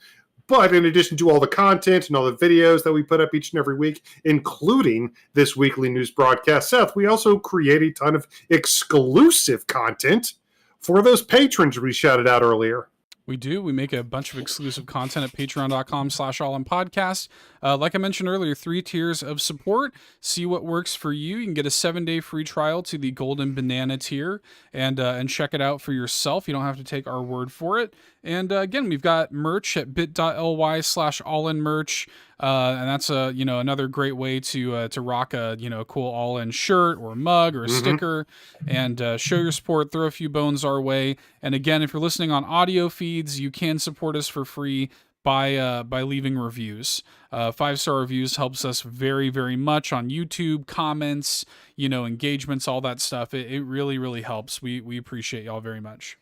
But in addition to all the content and all the videos that we put up each and every week, including this weekly news broadcast, Seth, we also create a ton of exclusive content for those patrons we shouted out earlier. We do. We make a bunch of exclusive content at patreon.com/allinpodcast. Like I mentioned earlier, 3 tiers of support. See what works for you. You can get a 7-day free trial to the Golden Banana tier and check it out for yourself. You don't have to take our word for it. And again, we've got merch at bit.ly/allinmerch. And that's another great way to rock a cool all-in shirt or mug or a sticker, and show your support. Throw a few bones our way. And again, if you're listening on audio feeds, you can support us for free by leaving reviews. 5-star reviews helps us very, very much on YouTube. Comments, engagements, all that stuff. It really, really helps. We appreciate y'all very much.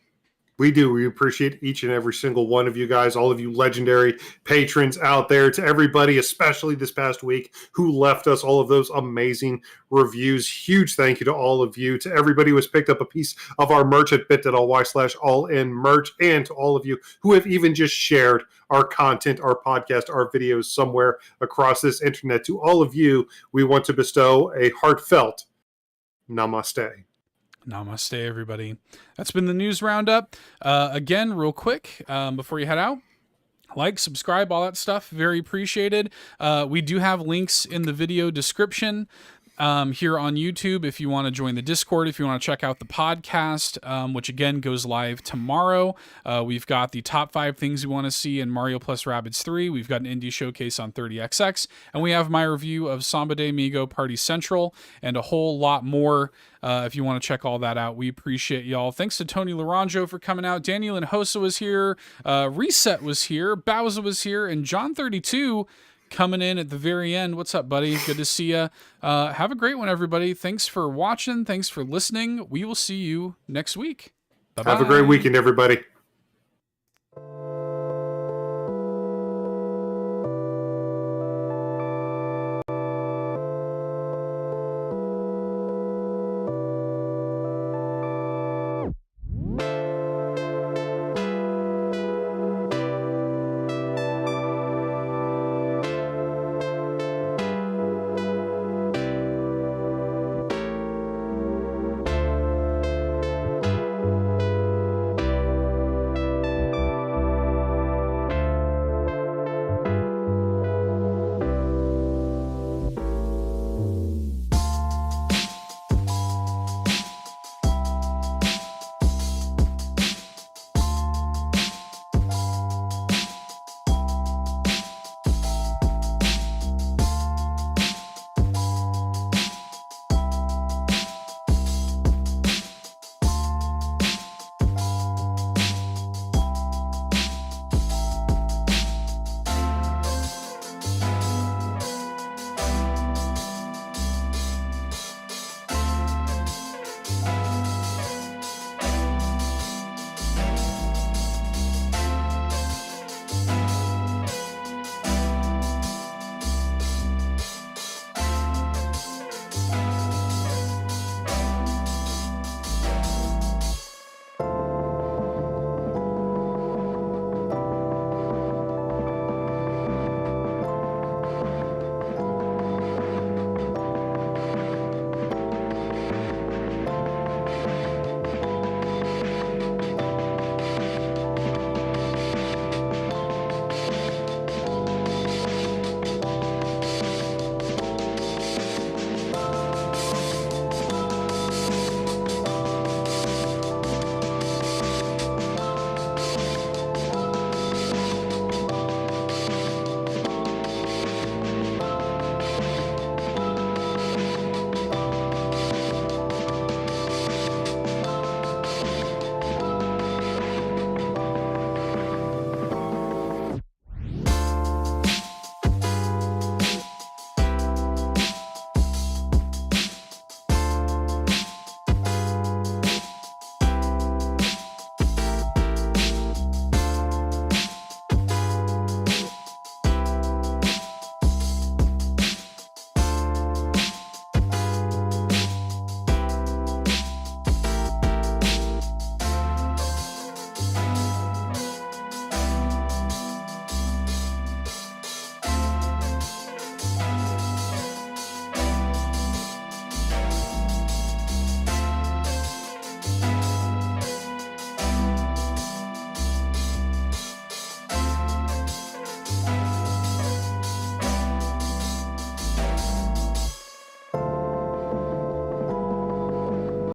We do. We appreciate each and every single one of you guys, all of you legendary patrons out there. To everybody, especially this past week, who left us all of those amazing reviews. Huge thank you to all of you. To everybody who has picked up a piece of our merch at bit.ly/allinmerch, and to all of you who have even just shared our content, our podcast, our videos somewhere across this internet. To all of you, we want to bestow a heartfelt namaste. Namaste, everybody. That's been the news roundup. Again, real quick, before you head out, like, subscribe, all that stuff. Very appreciated. We do have links in the video description here on YouTube if you want to join the Discord, if you want to check out the podcast, which again goes live tomorrow. We've got the top 5 things we want to see in Mario plus Rabbids 3. We've got an indie showcase on 30XX, and we have my review of Samba de Amigo Party Central and a whole lot more. If you want to check all that out, we appreciate y'all. Thanks to Tony Laranjo for coming out. Daniel and Hosa was here. Reset was here. Bowser was here. And John 32 coming in at the very end. What's up, buddy? Good to see you. Have a great one, everybody. Thanks for watching. Thanks for listening. We will see you next week. Bye-bye. Have a great weekend, everybody.